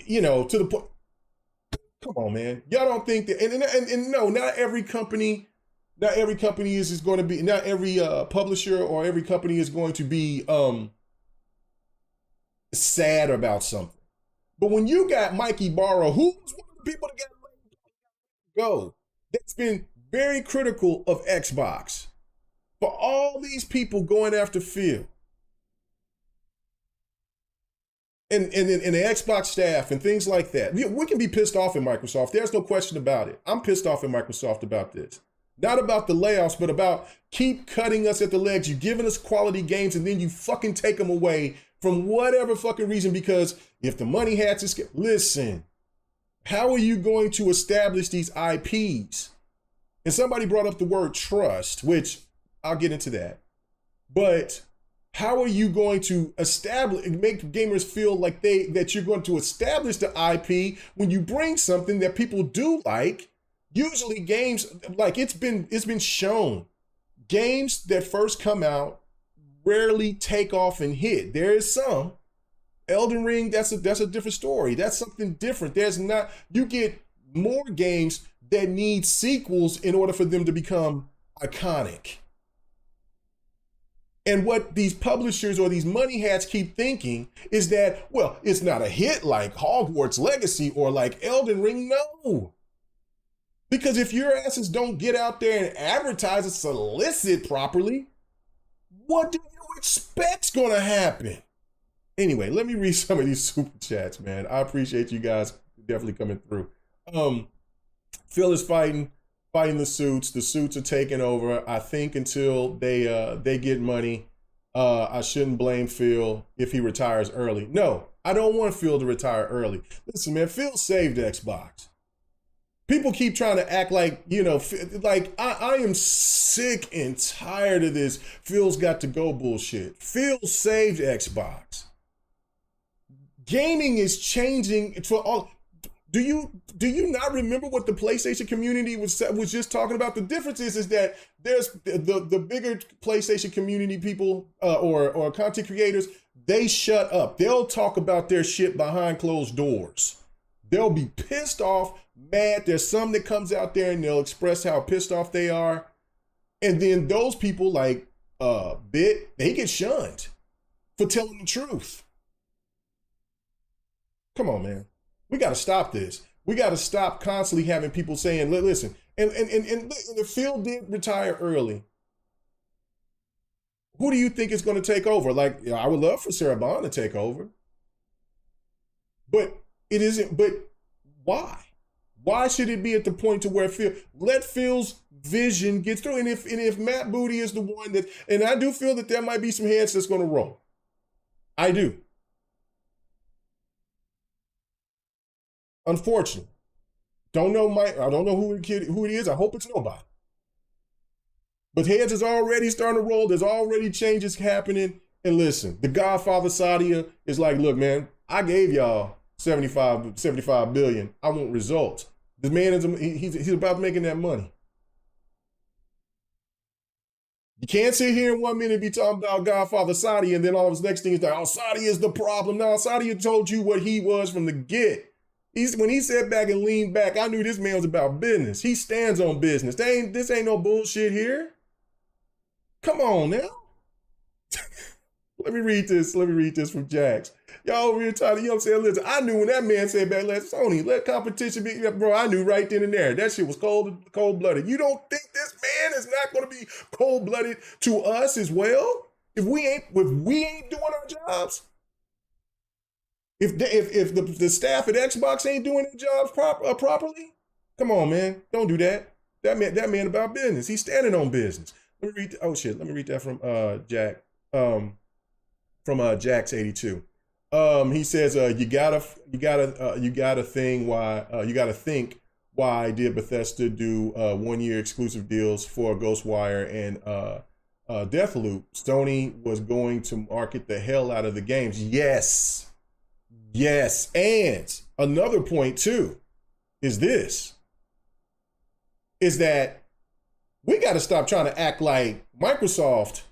You know, to the point. Come on, man. Y'all don't think that? And no, not every company is going to be. Not every publisher or every company is going to be sad about something. But when you got Mikey Barrow, who's one of the people that got let go, that's been very critical of Xbox, for all these people going after Phil and the Xbox staff and things like that, we can be pissed off at Microsoft. There's no question about it. I'm pissed off at Microsoft about this. Not about the layoffs, but about keep cutting us at the legs. You're giving us quality games and then you fucking take them away from whatever fucking reason, because if the money had to listen, how are you going to establish these IPs? And somebody brought up the word trust, which I'll get into that. But how are you going to make gamers feel like that you're going to establish the IP when you bring something that people do like? Usually games, like it's been shown, games that first come out rarely take off and hit. There is some. Elden Ring, that's a different story. That's something different. You get more games that need sequels in order for them to become iconic. And what these publishers or these money hats keep thinking is that, well, it's not a hit like Hogwarts Legacy or like Elden Ring. No. Because if your asses don't get out there and advertise and solicit properly, what do you expect's gonna happen? Anyway, let me read some of these super chats, man. I appreciate you guys definitely coming through. Phil is fighting the suits. The suits are taking over. I think until they get money. I shouldn't blame Phil if he retires early. No, I don't want Phil to retire early. Listen, man, Phil saved Xbox. People keep trying to act like, like I am sick and tired of this Phil's got to go bullshit. Phil saved Xbox. Gaming is changing for all. Do you not remember what the PlayStation community was just talking about? The difference is that there's the bigger PlayStation community people or content creators, they shut up. They'll talk about their shit behind closed doors. They'll be pissed off, mad. There's some that comes out there and they'll express how pissed off they are. And then those people like bit, he gets shunned for telling the truth. Come on, man. We got to stop this. We got to stop constantly having people saying, listen, and if Phil did retire early, who do you think is going to take over? Like, you know, I would love for Sarah Bond to take over. But it isn't, but why? Why should it be at the point to where let Phil's vision get through? And if Matt Booty is the one that, and I do feel that there might be some heads that's going to roll. I do. Unfortunately. Don't know Mike. I don't know who it is. I hope it's nobody. But heads is already starting to roll. There's already changes happening. And listen, the Godfather Sadia is like, look, man, I gave y'all 75 billion. I want results. The man is he's about making that money. You can't sit here in 1 minute and be talking about Godfather Sadia, and then all of his next thing is that, oh, Sadia is the problem. No, Sadia told you what he was from the get. When he sat back and leaned back, I knew this man was about business. He stands on business. This ain't no bullshit here. Come on now. Let me read this from Jax. Y'all over here trying to, you know what I'm saying? Listen, I knew when that man said back, let Sony, let competition be, bro, I knew right then and there. That shit was cold-blooded. You don't think this man is not going to be cold-blooded to us as well? If we ain't doing our jobs? If the staff at Xbox ain't doing their jobs properly? Come on, man. Don't do that. That man about business. He's standing on business. Let me read that from Jack. From Jax82. He says you gotta think why did Bethesda do 1 year exclusive deals for Ghostwire and Deathloop? Sony was going to market the hell out of the games. Yes. And another point too is that we got to stop trying to act like Microsoft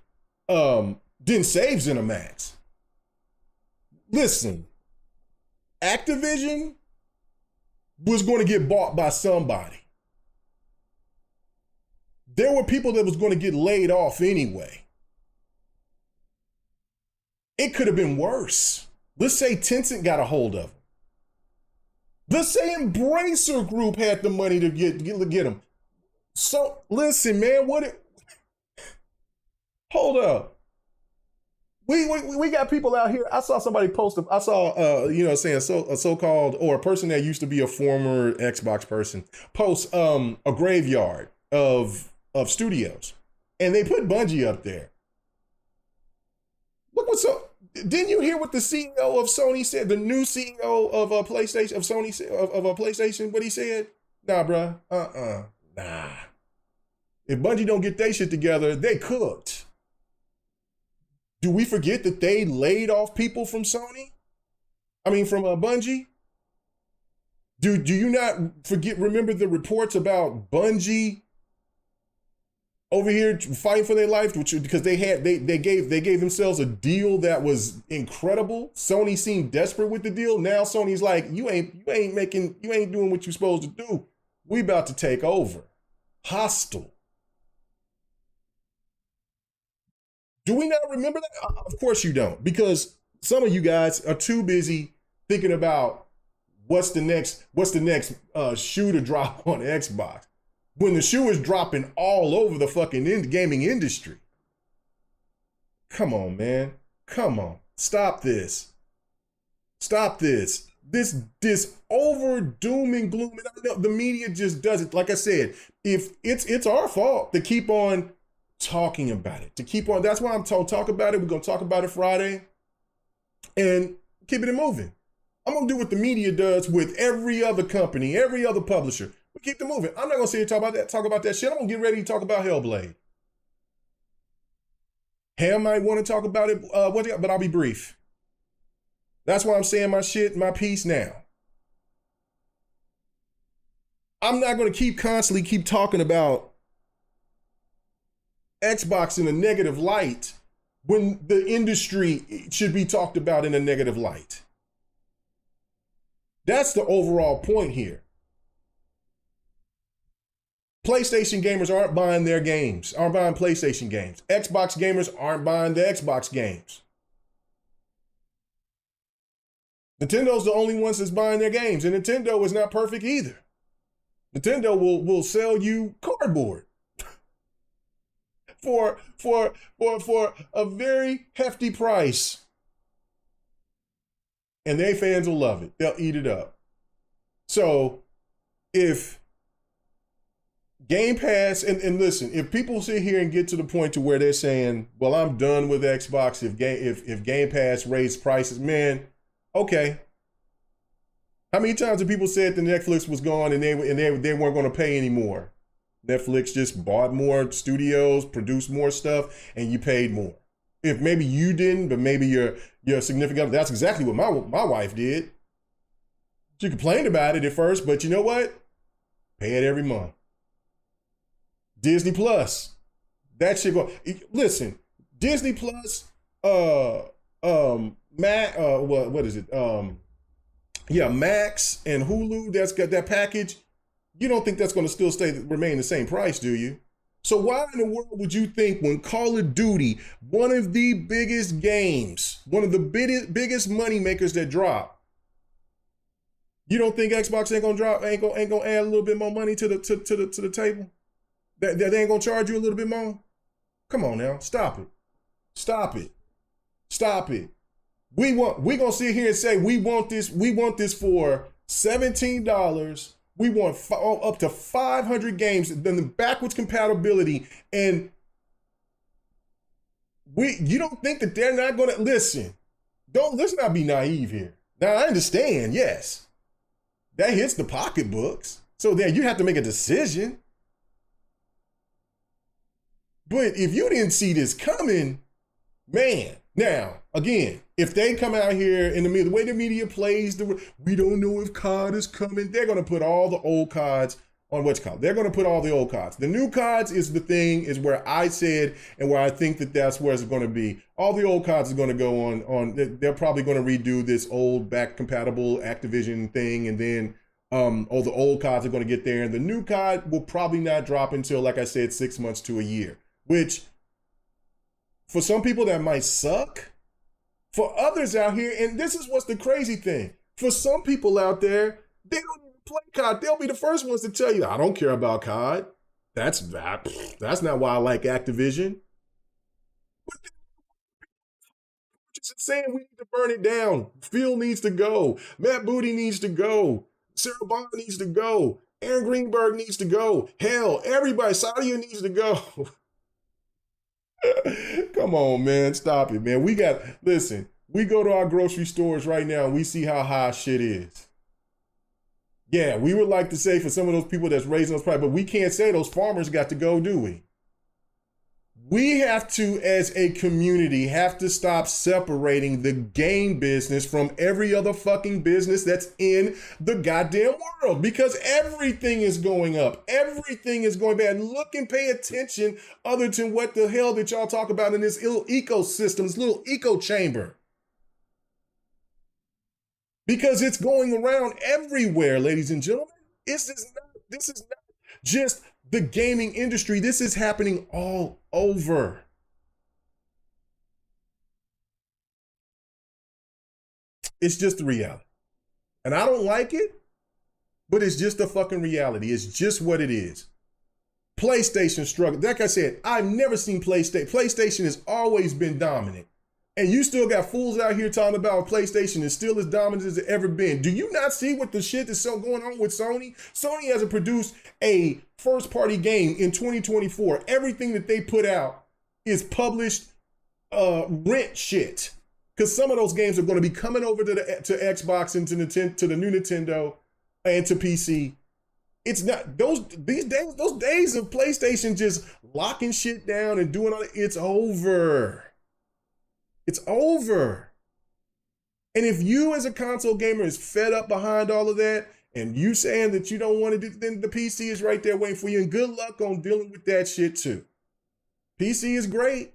didn't save ZeniMax. Listen, Activision was going to get bought by somebody. There were people that was going to get laid off anyway. It could have been worse. Let's say Tencent got a hold of them. Let's say Embracer Group had the money to get them. So listen, man, hold up. We got people out here. I saw somebody post. I saw a so-called, or a person that used to be a former Xbox person post a graveyard of studios, and they put Bungie up there. Look what's up. Didn't you hear what the CEO of Sony said? The new CEO of PlayStation of Sony of PlayStation. What he said? Nah, bruh. Nah. If Bungie don't get their shit together, they cooked. Do we forget that they laid off people from Sony? I mean, from Bungie? Do you not remember the reports about Bungie over here fighting for their life, because they gave themselves a deal that was incredible. Sony seemed desperate with the deal. Now Sony's like, you ain't doing what you're supposed to do. We about to take over. Hostile. Do we not remember that? Of course you don't, because some of you guys are too busy thinking about what's the next shoe to drop on Xbox, when the shoe is dropping all over the fucking gaming industry. Come on, man. Come on. Stop this. This over doom and gloom. And I know the media just does it. Like I said, if it's our fault to keep on talking about it. That's why I'm told talk about it. We're gonna talk about it Friday and keep it moving. I'm gonna do what the media does with every other company, every other publisher. We keep it moving. I'm not gonna sit here and talk about that shit. I'm gonna get ready to talk about Hellblade. Ham might want to talk about it, but I'll be brief. That's why I'm saying my piece now. I'm not gonna constantly keep talking about Xbox in a negative light when the industry should be talked about in a negative light. That's the overall point here. PlayStation gamers aren't buying their games, aren't buying PlayStation games. Xbox gamers aren't buying the Xbox games. Nintendo's the only ones that's buying their games, and Nintendo is not perfect either. Nintendo will sell you cardboard for a very hefty price. And their fans will love it. They'll eat it up. So if Game Pass, and listen, if people sit here and get to the point to where they're saying, well, I'm done with Xbox if Game Pass raised prices, man, okay. How many times have people said that Netflix was gone and they weren't going to pay anymore? Netflix just bought more studios, produced more stuff, and you paid more. If maybe you didn't, but maybe your significant other, that's exactly what my wife did. She complained about it at first, but you know what? Pay it every month. Disney Plus, that shit go. Listen, Disney Plus, what is it? Max and Hulu. That's got that package. You don't think that's going to still remain the same price, do you? So why in the world would you think when Call of Duty, one of the biggest games, one of the biggest money makers that drop, you don't think Xbox ain't gonna add a little bit more money to the table? That they ain't gonna charge you a little bit more? Come on now, stop it. We gonna sit here and say we want this for $17. We want up to 500 games, then the backwards compatibility, and you don't think that they're not gonna listen? Let's not be naive here. Now I understand, yes, that hits the pocketbooks, so then you have to make a decision. But if you didn't see this coming, man, now, again, if they come out here in the way the media plays, we don't know if COD is coming, they're going to put all the old CODs on what's called. They're going to put all the old CODs. The new CODs is where I said, and where I think that's where it's going to be. All the old CODs are going to go on. They're probably going to redo this old back compatible Activision thing, and then the old CODs are going to get there, and the new COD will probably not drop until, like I said, 6 months to a year, which for some people that might suck. For others out here, and this is what's the crazy thing, for some people out there, they don't even play COD. They'll be the first ones to tell you, I don't care about COD. That's not why I like Activision. But just saying we need to burn it down. Phil needs to go. Matt Booty needs to go. Sarah Bond needs to go. Aaron Greenberg needs to go. Hell, everybody, Sadia needs to go. Come on, man. Stop it, man. We go to our grocery stores right now and we see how high shit is. Yeah, we would like to say for some of those people that's raising those prices, but we can't say those farmers got to go, do we? We have to, as a community, have to stop separating the game business from every other fucking business that's in the goddamn world, because everything is going up. Everything is going bad. Look and pay attention other than what the hell that y'all talk about in this little ecosystem, this little echo chamber. Because it's going around everywhere, ladies and gentlemen. This is not just the gaming industry. This is happening all over. It's just the reality. And I don't like it, but it's just a fucking reality. It's just what it is. PlayStation struggle. Like I said, I've never seen PlayStation. PlayStation has always been dominant. And you still got fools out here talking about PlayStation is still as dominant as it's ever been. Do you not see what the shit that's going on with Sony? Sony hasn't produced a first-party game in 2024. Everything that they put out is published rent shit. Because some of those games are going to be coming over to Xbox and to the new Nintendo and to PC. It's not those days of PlayStation just locking shit down and doing all that. It's over. It's over. And if you as a console gamer is fed up behind all of that, and you saying that you don't want to do, then the PC is right there waiting for you. And good luck on dealing with that shit too. PC is great,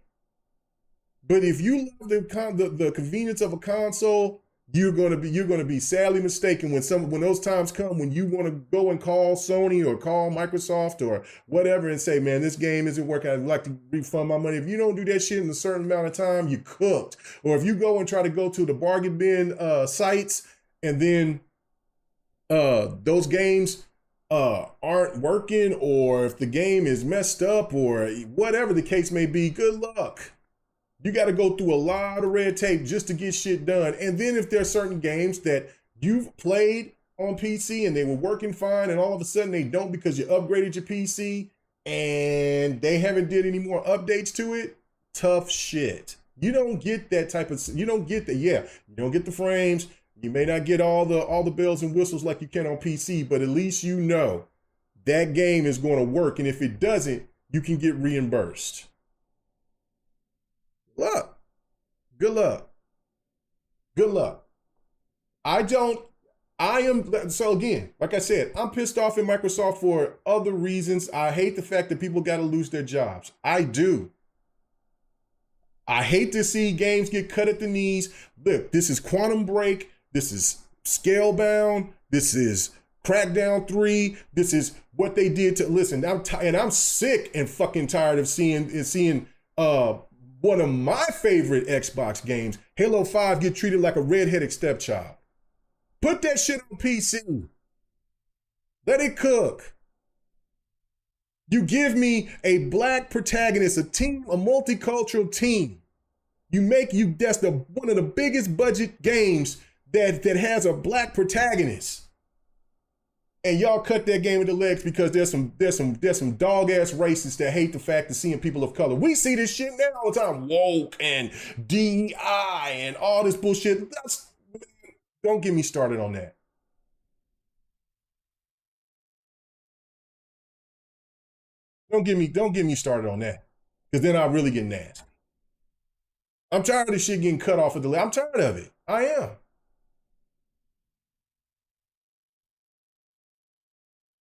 but if you love the convenience of a console, you're gonna be sadly mistaken when those times come when you want to go and call Sony or call Microsoft or whatever and say, man, this game isn't working. I'd like to refund my money. If you don't do that shit in a certain amount of time, you cooked. Or if you go and try to go to the bargain bin sites and then those games aren't working, or if the game is messed up or whatever the case may be, good luck. You got to go through a lot of red tape just to get shit done. And then if there's certain games that you've played on PC and they were working fine and all of a sudden they don't because you upgraded your PC and they haven't did any more updates to it, tough shit. You don't get that type of, you don't get that. Yeah, you don't get the frames. You may not get all the bells and whistles like you can on PC, but at least you know that game is going to work. And if it doesn't, you can get reimbursed. Luck. Good luck. Good luck. So again, like I said, I'm pissed off at Microsoft for other reasons. I hate the fact that people got to lose their jobs. I do. I hate to see games get cut at the knees. Look, this is Quantum Break. This is Scalebound. This is Crackdown 3. This is what they did to, listen, I'm sick and fucking tired of seeing one of my favorite Xbox games, Halo 5, get treated like a redheaded stepchild. Put that shit on PC. Let it cook. You give me a black protagonist, a multicultural team. That's one of the biggest budget games that has a black protagonist. And y'all cut that game with the legs because there's some dog ass racists that hate the fact of seeing people of color. We see this shit now all the time, woke and DEI and all this bullshit. Don't get me started on that. Don't get me started on that, because then I'll really get nasty. I'm tired of this shit getting cut off of the list. I'm tired of it. I am.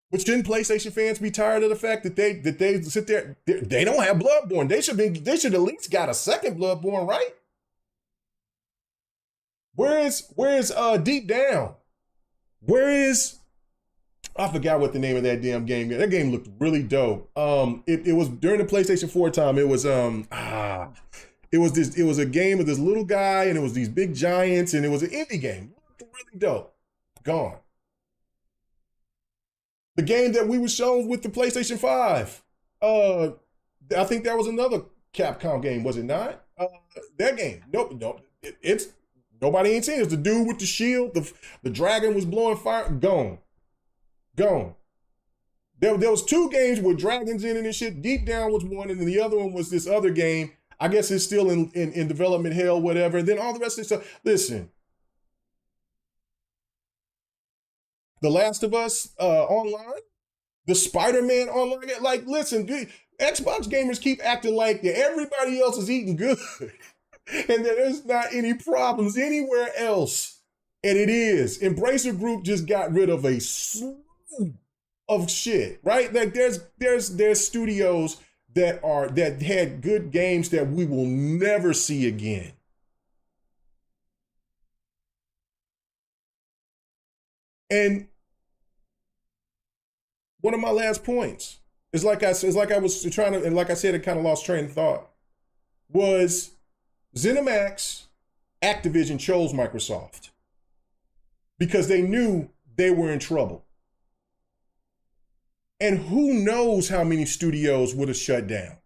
But shouldn't PlayStation fans be tired of the fact that they sit there? They don't have Bloodborne. They should at least got a second Bloodborne, right? Where is Deep Down? Where is, I forgot what the name of that damn game. That game looked really dope. It was during the PlayStation 4 time. It was it was a game of this little guy and it was these big giants and it was an indie game. It looked really dope. Gone. The game that we were shown with the PlayStation 5. I think that was another Capcom game, was it not? That game. Nope. It's nobody ain't seen it. It's the dude with the shield. The dragon was blowing fire. Gone. There was two games with dragons in it and shit. Deep Down was one, and then the other one was this other game. I guess it's still in development hell, whatever. And then all the rest of the stuff. Listen. The Last of Us online, the Spider-Man online. Like, listen, dude, Xbox gamers keep acting like everybody else is eating good and that there's not any problems anywhere else. And it is. Embracer Group just got rid of a slew of shit, right? Like there's studios that had good games that we will never see again. And one of my last points is like I was trying to, and like I said, it kind of lost train of thought, was ZeniMax, Activision chose Microsoft because they knew they were in trouble. And who knows how many studios would have shut down.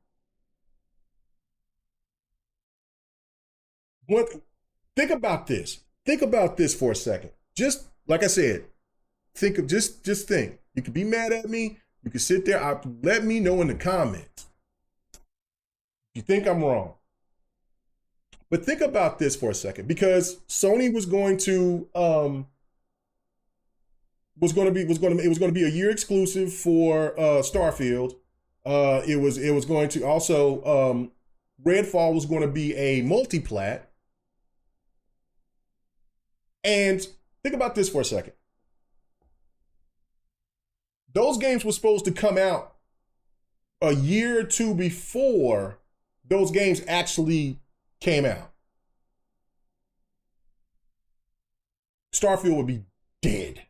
Think about this. Think about this for a second. Just like I said, just think. You could be mad at me. You can sit there. Let me know in the comments if you think I'm wrong. But think about this for a second, because Sony was going to be a year exclusive for Starfield. It was going to also Redfall was going to be a multi-plat. And think about this for a second. Those games were supposed to come out a year or two before those games actually came out. Starfield would be dead.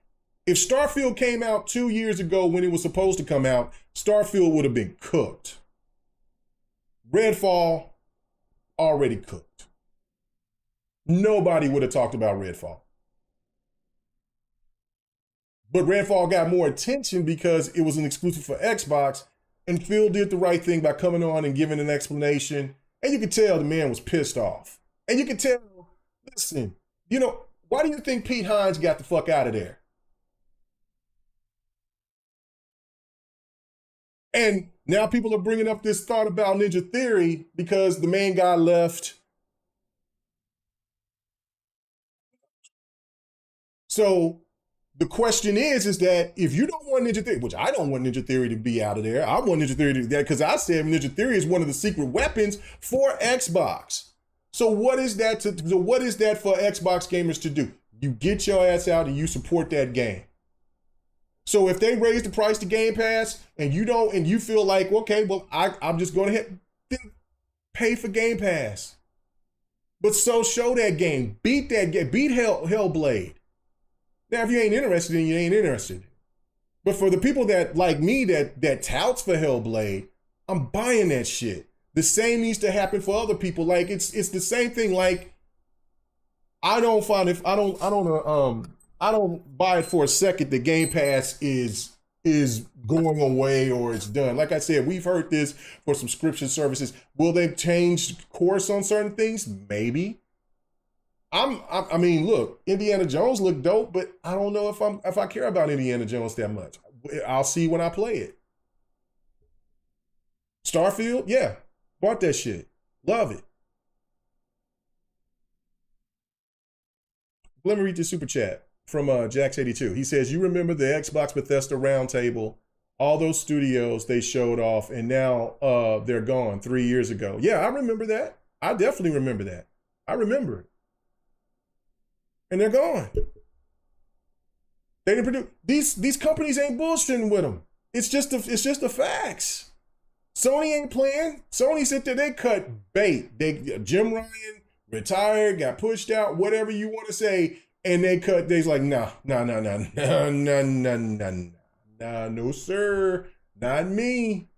If Starfield came out 2 years ago when it was supposed to come out, Starfield would have been cooked. Redfall, already cooked. Nobody would have talked about Redfall. But Redfall got more attention because it was an exclusive for Xbox, and Phil did the right thing by coming on and giving an explanation. And you could tell the man was pissed off. And you could tell, listen, you know, why do you think Pete Hines got the fuck out of there? And now people are bringing up this thought about Ninja Theory because the main guy left. So the question is that if you don't want Ninja Theory, which I don't want Ninja Theory to be out of there, I want Ninja Theory to be there because I said Ninja Theory is one of the secret weapons for Xbox. So what is that for Xbox gamers to do? You get your ass out and you support that game. So if they raise the price to Game Pass and you don't, and you feel like, okay, well, I'm just going to pay for Game Pass. But so show that game, beat that game, beat Hellblade. Now, if you ain't interested, then you ain't interested. But for the people that like me that touts for Hellblade, I'm buying that shit. The same needs to happen for other people. Like it's the same thing. Like I don't buy it for a second that Game Pass is going away or it's done. Like I said, we've heard this for subscription services. Will they change course on certain things? Maybe. I mean, look, Indiana Jones looked dope, but I don't know if I care about Indiana Jones that much. I'll see when I play it. Starfield, yeah, bought that shit. Love it. Let me read this super chat from Jax82. He says, you remember the Xbox Bethesda roundtable, all those studios they showed off, and now they're gone 3 years ago. Yeah, I remember that. I definitely remember that. I remember it. And they're gone. They didn't produce these companies ain't bullshitting with them. It's just the facts. Sony ain't playing. Sony sit there, they cut bait. Jim Ryan retired, got pushed out, whatever you want to say, and they's like, no, sir. Not me.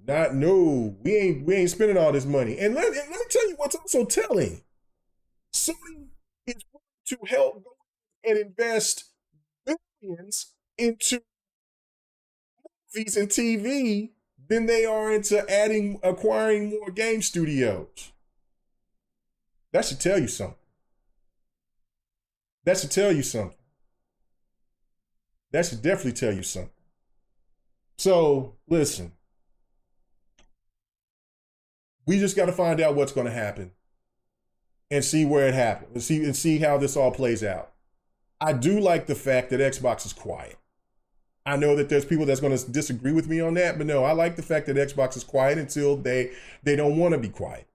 No. We ain't spending all this money. And let me tell you what's also telling. Sony is to help go and invest billions into movies and TV than they are into acquiring more game studios. That should tell you something. That should definitely tell you something. So, listen. We just got to find out what's going to happen. And see where it happens, and see how this all plays out. I do like the fact that Xbox is quiet. I know that there's people that's going to disagree with me on that, but no, I like the fact that Xbox is quiet until they don't want to be quiet.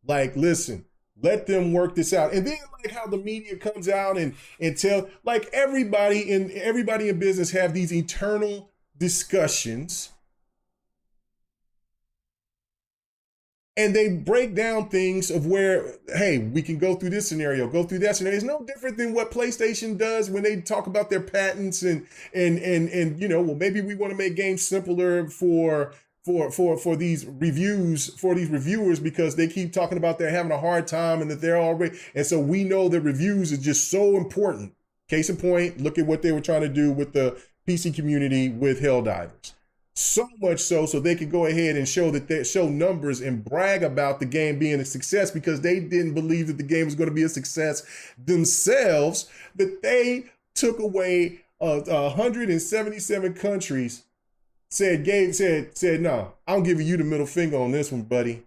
Like, listen, let them work this out. And then like how the media comes out and tell, like everybody in business have these eternal discussions. And they break down things of where, hey, we can go through this scenario, go through that scenario. It's no different than what PlayStation does when they talk about their patents and you know, well, maybe we want to make games simpler for these reviewers because they keep talking about they're having a hard time and that they're already, and so we know that reviews is just so important. Case in point, look at what they were trying to do with the PC community with Helldivers. So much so they could go ahead and show numbers and brag about the game being a success because they didn't believe that the game was going to be a success themselves, that they took away 177 countries, said, no, I'm giving you the middle finger on this one, buddy.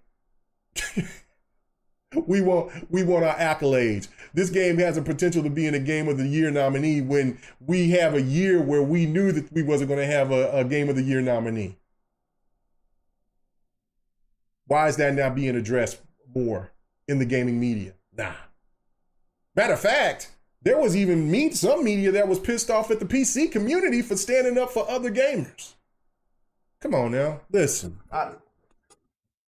We want our accolades. This game has a potential to be in a Game of the Year nominee when we have a year where we knew that we wasn't going to have a Game of the Year nominee. Why is that not being addressed more in the gaming media? Nah. Matter of fact, there was even some media that was pissed off at the PC community for standing up for other gamers. Come on now, listen.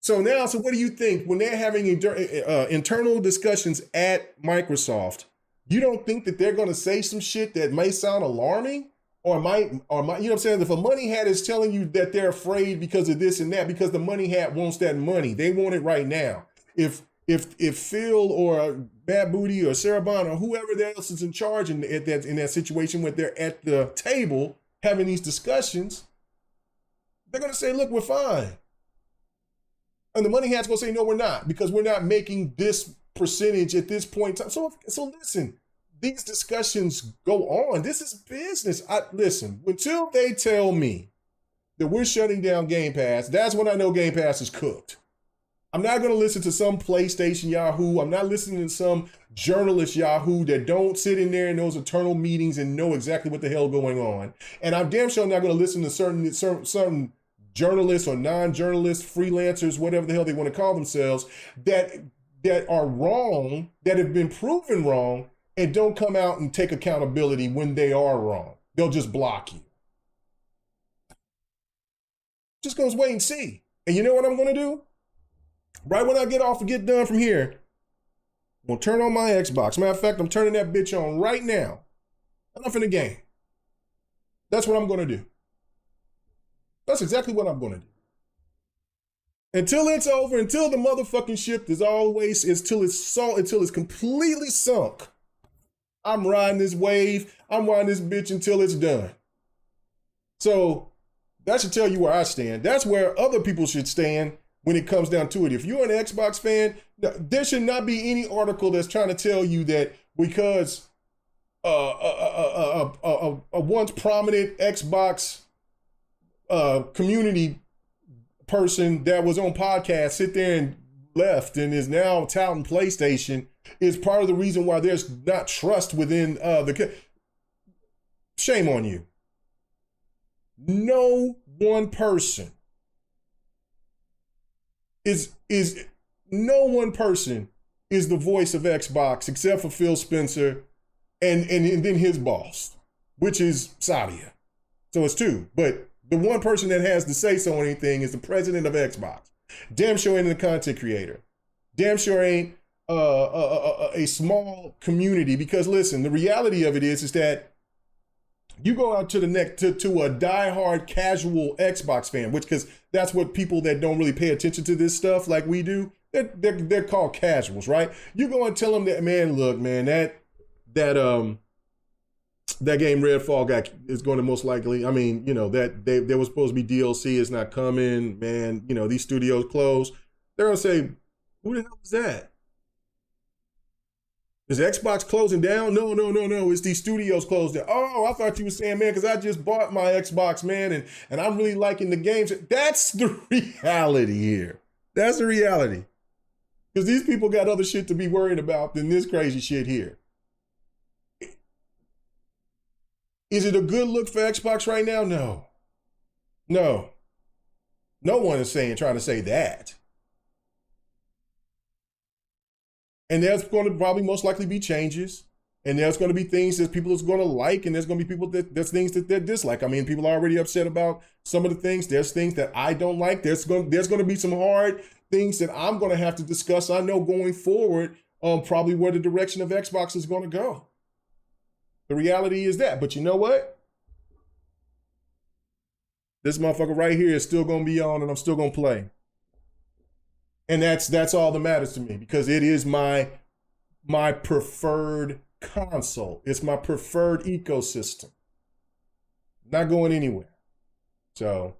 So what do you think when they're having internal discussions at Microsoft You don't think that they're going to say some shit that may sound alarming, or might, you know what I'm saying? If a money hat is telling you that they're afraid because of this and that, because the money hat wants that money, they want it right now. If Phil or Bad Booty or Sarah Bond or whoever else is in charge in that situation when they're at the table having these discussions, they're going to say, look, we're fine. And the money hat's going to say, no, we're not, because we're not making this percentage at this point in time. So listen, these discussions go on. This is business. Listen, until they tell me that we're shutting down Game Pass, that's when I know Game Pass is cooked. I'm not going to listen to some PlayStation Yahoo. I'm not listening to some journalist Yahoo that don't sit in there in those eternal meetings and know exactly what the hell going on. And I'm damn sure not going to listen to certain journalists or non-journalists, freelancers, whatever the hell they want to call themselves, that are wrong, that have been proven wrong, and don't come out and take accountability when they are wrong. They'll just block you. Just gonna wait and see. And you know what I'm gonna do? Right when I get done from here, I'm gonna turn on my Xbox. Matter of fact, I'm turning that bitch on right now. I'm in the game. That's what I'm gonna do. That's exactly what I'm gonna do. Until it's over, until the motherfucking ship is always, until it's completely sunk. I'm riding this wave. I'm riding this bitch until it's done. So that should tell you where I stand. That's where other people should stand when it comes down to it. If you're an Xbox fan, there should not be any article that's trying to tell you that because a once prominent Xbox community person that was on podcast sit there and left and is now touting PlayStation is part of the reason why there's not trust within shame on you. No one person is no one person is the voice of Xbox except for Phil Spencer and then his boss, which is Sadia. So it's two, but the one person that has to say so on anything is the president of Xbox. Damn sure ain't a content creator. Damn sure ain't a small community, because listen, the reality of it is that you go out to the next to a diehard casual Xbox fan, which, because that's what people that don't really pay attention to this stuff like we do, they're called casuals, right? You go and tell them that, man, look, man, that game Redfall is going to most likely, I mean, you know, that there was supposed to be DLC, is not coming, man, you know, these studios closed. They're going to say, who the hell is that? Is Xbox closing down? No. It's these studios closed down. Oh, I thought you were saying, man, because I just bought my Xbox, man, and I'm really liking the games. That's the reality here. That's the reality. Because these people got other shit to be worried about than this crazy shit here. Is it a good look for Xbox right now? No. No one is trying to say that. And there's going to probably most likely be changes. And there's going to be things that people is going to like, and there's going to be people there's things that they dislike. I mean, people are already upset about some of the things. There's things that I don't like. There's going to be some hard things that I'm going to have to discuss, I know, going forward, probably where the direction of Xbox is going to go. The reality is that. But you know what? This motherfucker right here is still going to be on, and I'm still going to play. And that's all that matters to me, because it is my preferred console. It's my preferred ecosystem. Not going anywhere. So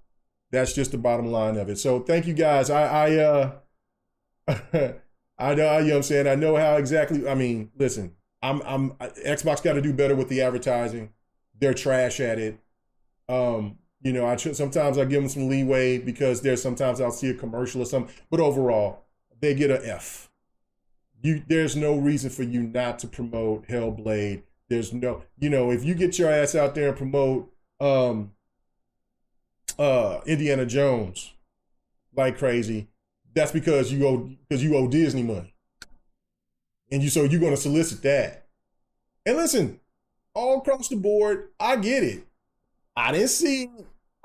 that's just the bottom line of it. So thank you guys. I know, you know what I'm saying? I know how exactly, I mean, listen, Xbox got to do better with the advertising. They're trash at it. You know, sometimes I give them some leeway, because sometimes I'll see a commercial or something, but overall, they get an F. There's no reason for you not to promote Hellblade. There's no, you know, if you get your ass out there and promote Indiana Jones like crazy, that's because you owe Disney money, and so you're going to solicit that. And listen, all across the board, I get it.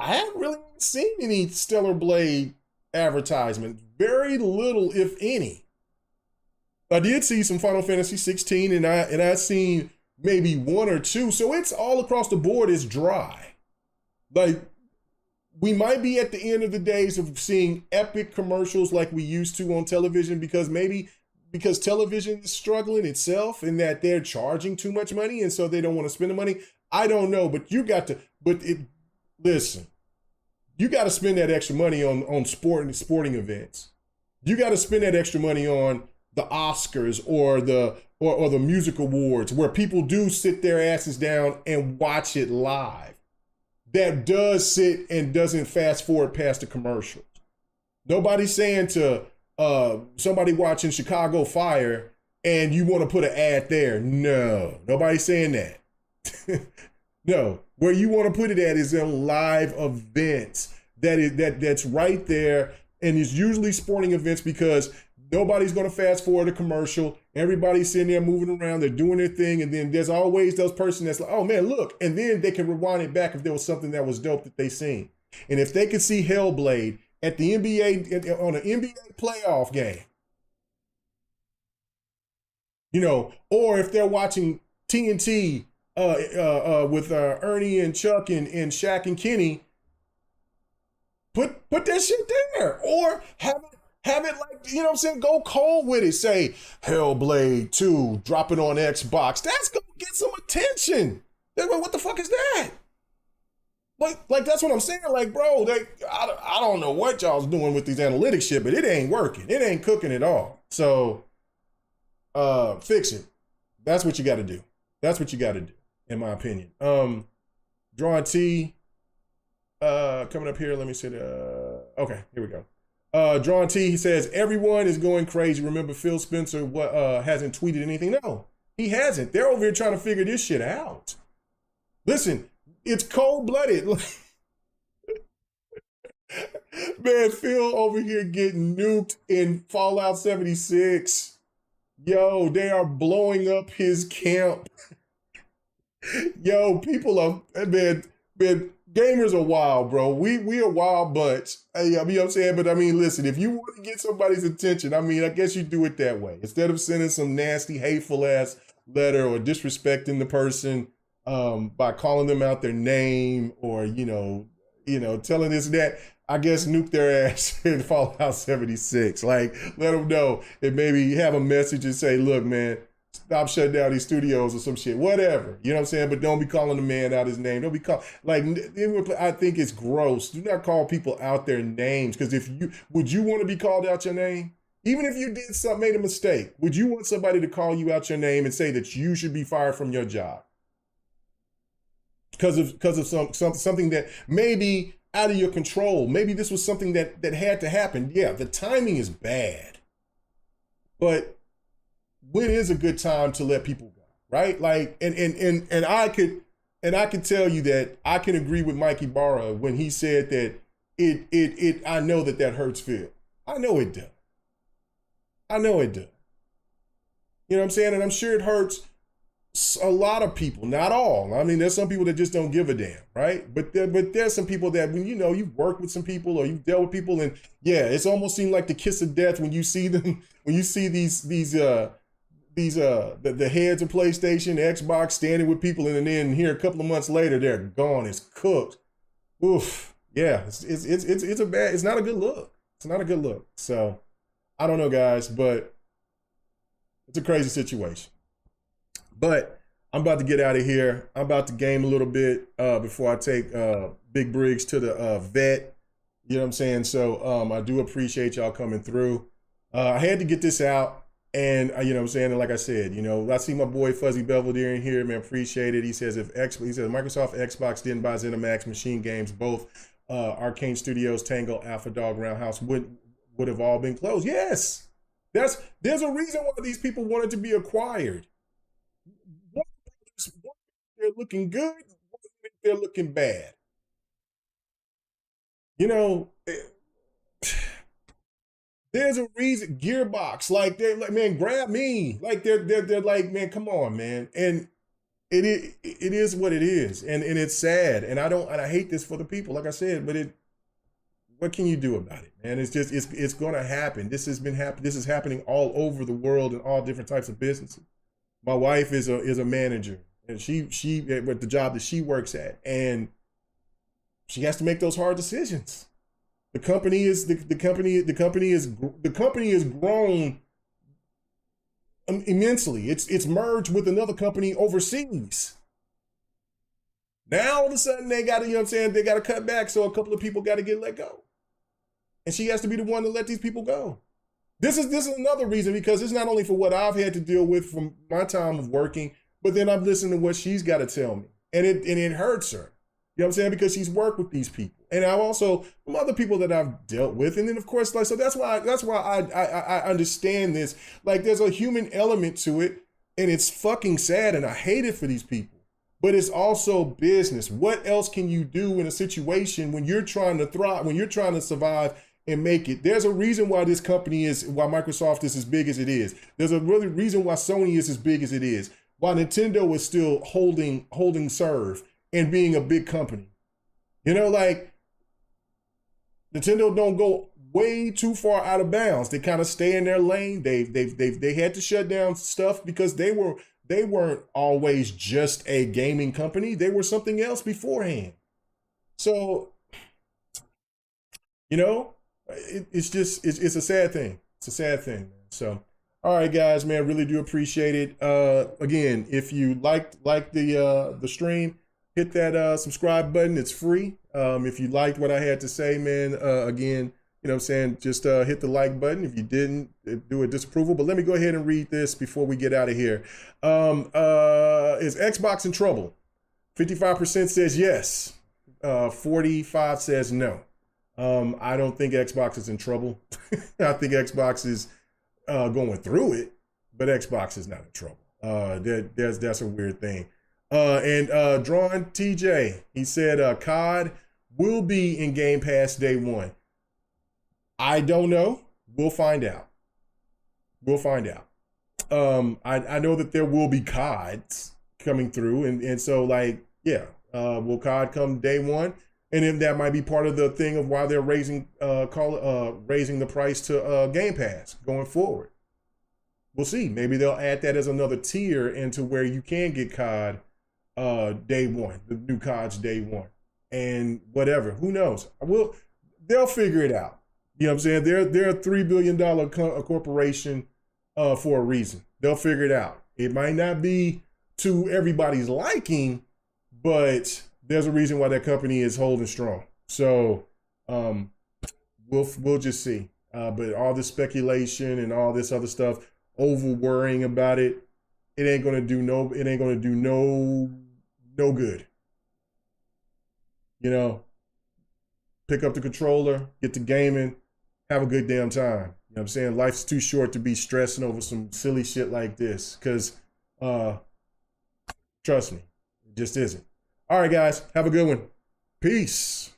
I haven't really seen any Stellar Blade advertisements. Very little, if any. I did see some Final Fantasy 16, and I seen maybe one or two. So it's all across the board is dry. Like, we might be at the end of the days of seeing epic commercials like we used to on television, because television is struggling itself and that they're charging too much money and so they don't want to spend the money. I don't know, but listen, you got to spend that extra money on sporting events. You got to spend that extra money on the Oscars or the music awards, where people do sit their asses down and watch it live. That does sit and doesn't fast forward past the commercials. Nobody's saying to somebody watching Chicago Fire and you want to put an ad there. No, nobody's saying that. No, where you want to put it at is in live events. That's right there, and it's usually sporting events, because nobody's going to fast forward a commercial. Everybody's sitting there moving around. They're doing their thing. And then there's always those person that's like, oh, man, look. And then they can rewind it back if there was something that was dope that they seen. And if they could see Hellblade at the NBA, on an NBA playoff game, or if they're watching TNT with Ernie and Chuck and Shaq and Kenny, put that shit there. Or have it like, you know what I'm saying? Go cold with it. Say Hellblade 2 dropping on Xbox. That's going to get some attention. What the fuck is that? Like that's what I'm saying. Like, bro, I don't know what y'all's doing with these analytics shit, but it ain't working. It ain't cooking at all. So fix it. That's what you got to do. That's what you got to do, in my opinion. Drawing T coming up here. Let me see. Okay, here we go. Drawn T, he says, everyone is going crazy. Remember, Phil Spencer hasn't tweeted anything? No, he hasn't. They're over here trying to figure this shit out. Listen, it's cold-blooded. Man, Phil over here getting nuked in Fallout 76. Yo, they are blowing up his camp. Yo, people are, man, gamers are wild, bro. We a wild bunch. You know what I'm saying? But I mean, listen, if you want to get somebody's attention, I mean, I guess you do it that way. Instead of sending some nasty, hateful ass letter or disrespecting the person by calling them out their name or, telling this and that, I guess nuke their ass in Fallout 76. Like, let them know, and maybe have a message and say, look, man, stop shutting down these studios or some shit, whatever. You know what I'm saying? But don't be calling the man out his name. Don't be I think it's gross. Do not call people out their names, because would you want to be called out your name? Even if you made a mistake, would you want somebody to call you out your name and say that you should be fired from your job? Because of something that maybe out of your control. Maybe this was something that had to happen. Yeah, the timing is bad. But when is a good time to let people go, right? Like, and I could tell you that I can agree with Mikey Barra when he said that I know that hurts Phil. I know it does. I know it does. You know what I'm saying? And I'm sure it hurts a lot of people, not all. I mean, there's some people that just don't give a damn, right? But there's some people that when you've worked with some people or you've dealt with people, and yeah, it's almost seemed like the kiss of death when you see them, when you see the heads of PlayStation, Xbox standing with people, and then here a couple of months later they're gone. It's cooked. Oof. Yeah, it's not a good look. It's not a good look. So I don't know, guys, but it's a crazy situation. But I'm about to get out of here. I'm about to game a little bit before I take Big Briggs to the vet. You know what I'm saying? So I do appreciate y'all coming through. I had to get this out. And you know what I'm saying? And like I said, I see my boy Fuzzy Belvedere in here, man. Appreciate it. He says Microsoft Xbox didn't buy ZeniMax Machine Games, both Arcane Studios, Tango, Alpha Dog, Roundhouse would have all been closed. Yes. There's a reason why these people wanted to be acquired. One they're looking good, one they're looking bad. There's a reason. Gearbox, like they're like, man, grab me. Like they're like, man, come on, man. And it is what it is, and it's sad. And I hate this for the people, like I said, but what can you do about it, man? It's just it's going to happen. This is happening all over the world in all different types of businesses. My wife is a manager, and she with the job that she works at, and she has to make those hard decisions. The company is grown immensely. It's merged with another company overseas. Now all of a sudden they got to, you know what I'm saying, they got to cut back, so a couple of people got to get let go. And she has to be the one to let these people go. This is another reason, because it's not only for what I've had to deal with from my time of working, but then I've listened to what she's got to tell me. And it hurts her. You know what I'm saying? Because she's worked with these people. And I've also some other people that I've dealt with. And then of course, like, so that's why I understand this. Like, there's a human element to it, and it's fucking sad, and I hate it for these people. But it's also business. What else can you do in a situation when you're trying to thrive, when you're trying to survive and make it? There's a reason why this company is, why Microsoft is as big as it is. There's a really reason why Sony is as big as it is. Why Nintendo is still holding serve and being a big company. You know, like, Nintendo don't go way too far out of bounds. They kind of stay in their lane. They had to shut down stuff because they weren't always just a gaming company. They were something else beforehand. So, you know, it's a sad thing. It's a sad thing, man. So, all right, guys, man, really do appreciate it. Again, if you liked the stream, hit that subscribe button. It's free. If you liked what I had to say, man, again, you know what I'm saying, just hit the like button. If you didn't, do a disapproval. But let me go ahead and read this before we get out of here. Is Xbox in trouble? 55% says yes. 45 says no. I don't think Xbox is in trouble. I think Xbox is going through it, but Xbox is not in trouble. That's a weird thing. And Drawn TJ, he said COD will be in Game Pass day one. I don't know. We'll find out. We'll find out. I know that there will be CODs coming through, and so, like, yeah, will COD come day one? And then that might be part of the thing of why they're raising the price to Game Pass going forward. We'll see. Maybe they'll add that as another tier into where you can get COD day one, the new CODs day one, and whatever. Who knows? They'll figure it out. You know what I'm saying? They're a $3 billion corporation for a reason. They'll figure it out. It might not be to everybody's liking, but there's a reason why that company is holding strong. So we'll just see. But all this speculation and all this other stuff, over worrying about it, it ain't gonna do no good. You know, pick up the controller, get to gaming, have a good damn time. You know what I'm saying? Life's too short to be stressing over some silly shit like this, because trust me, it just isn't. All right, guys, have a good one. Peace.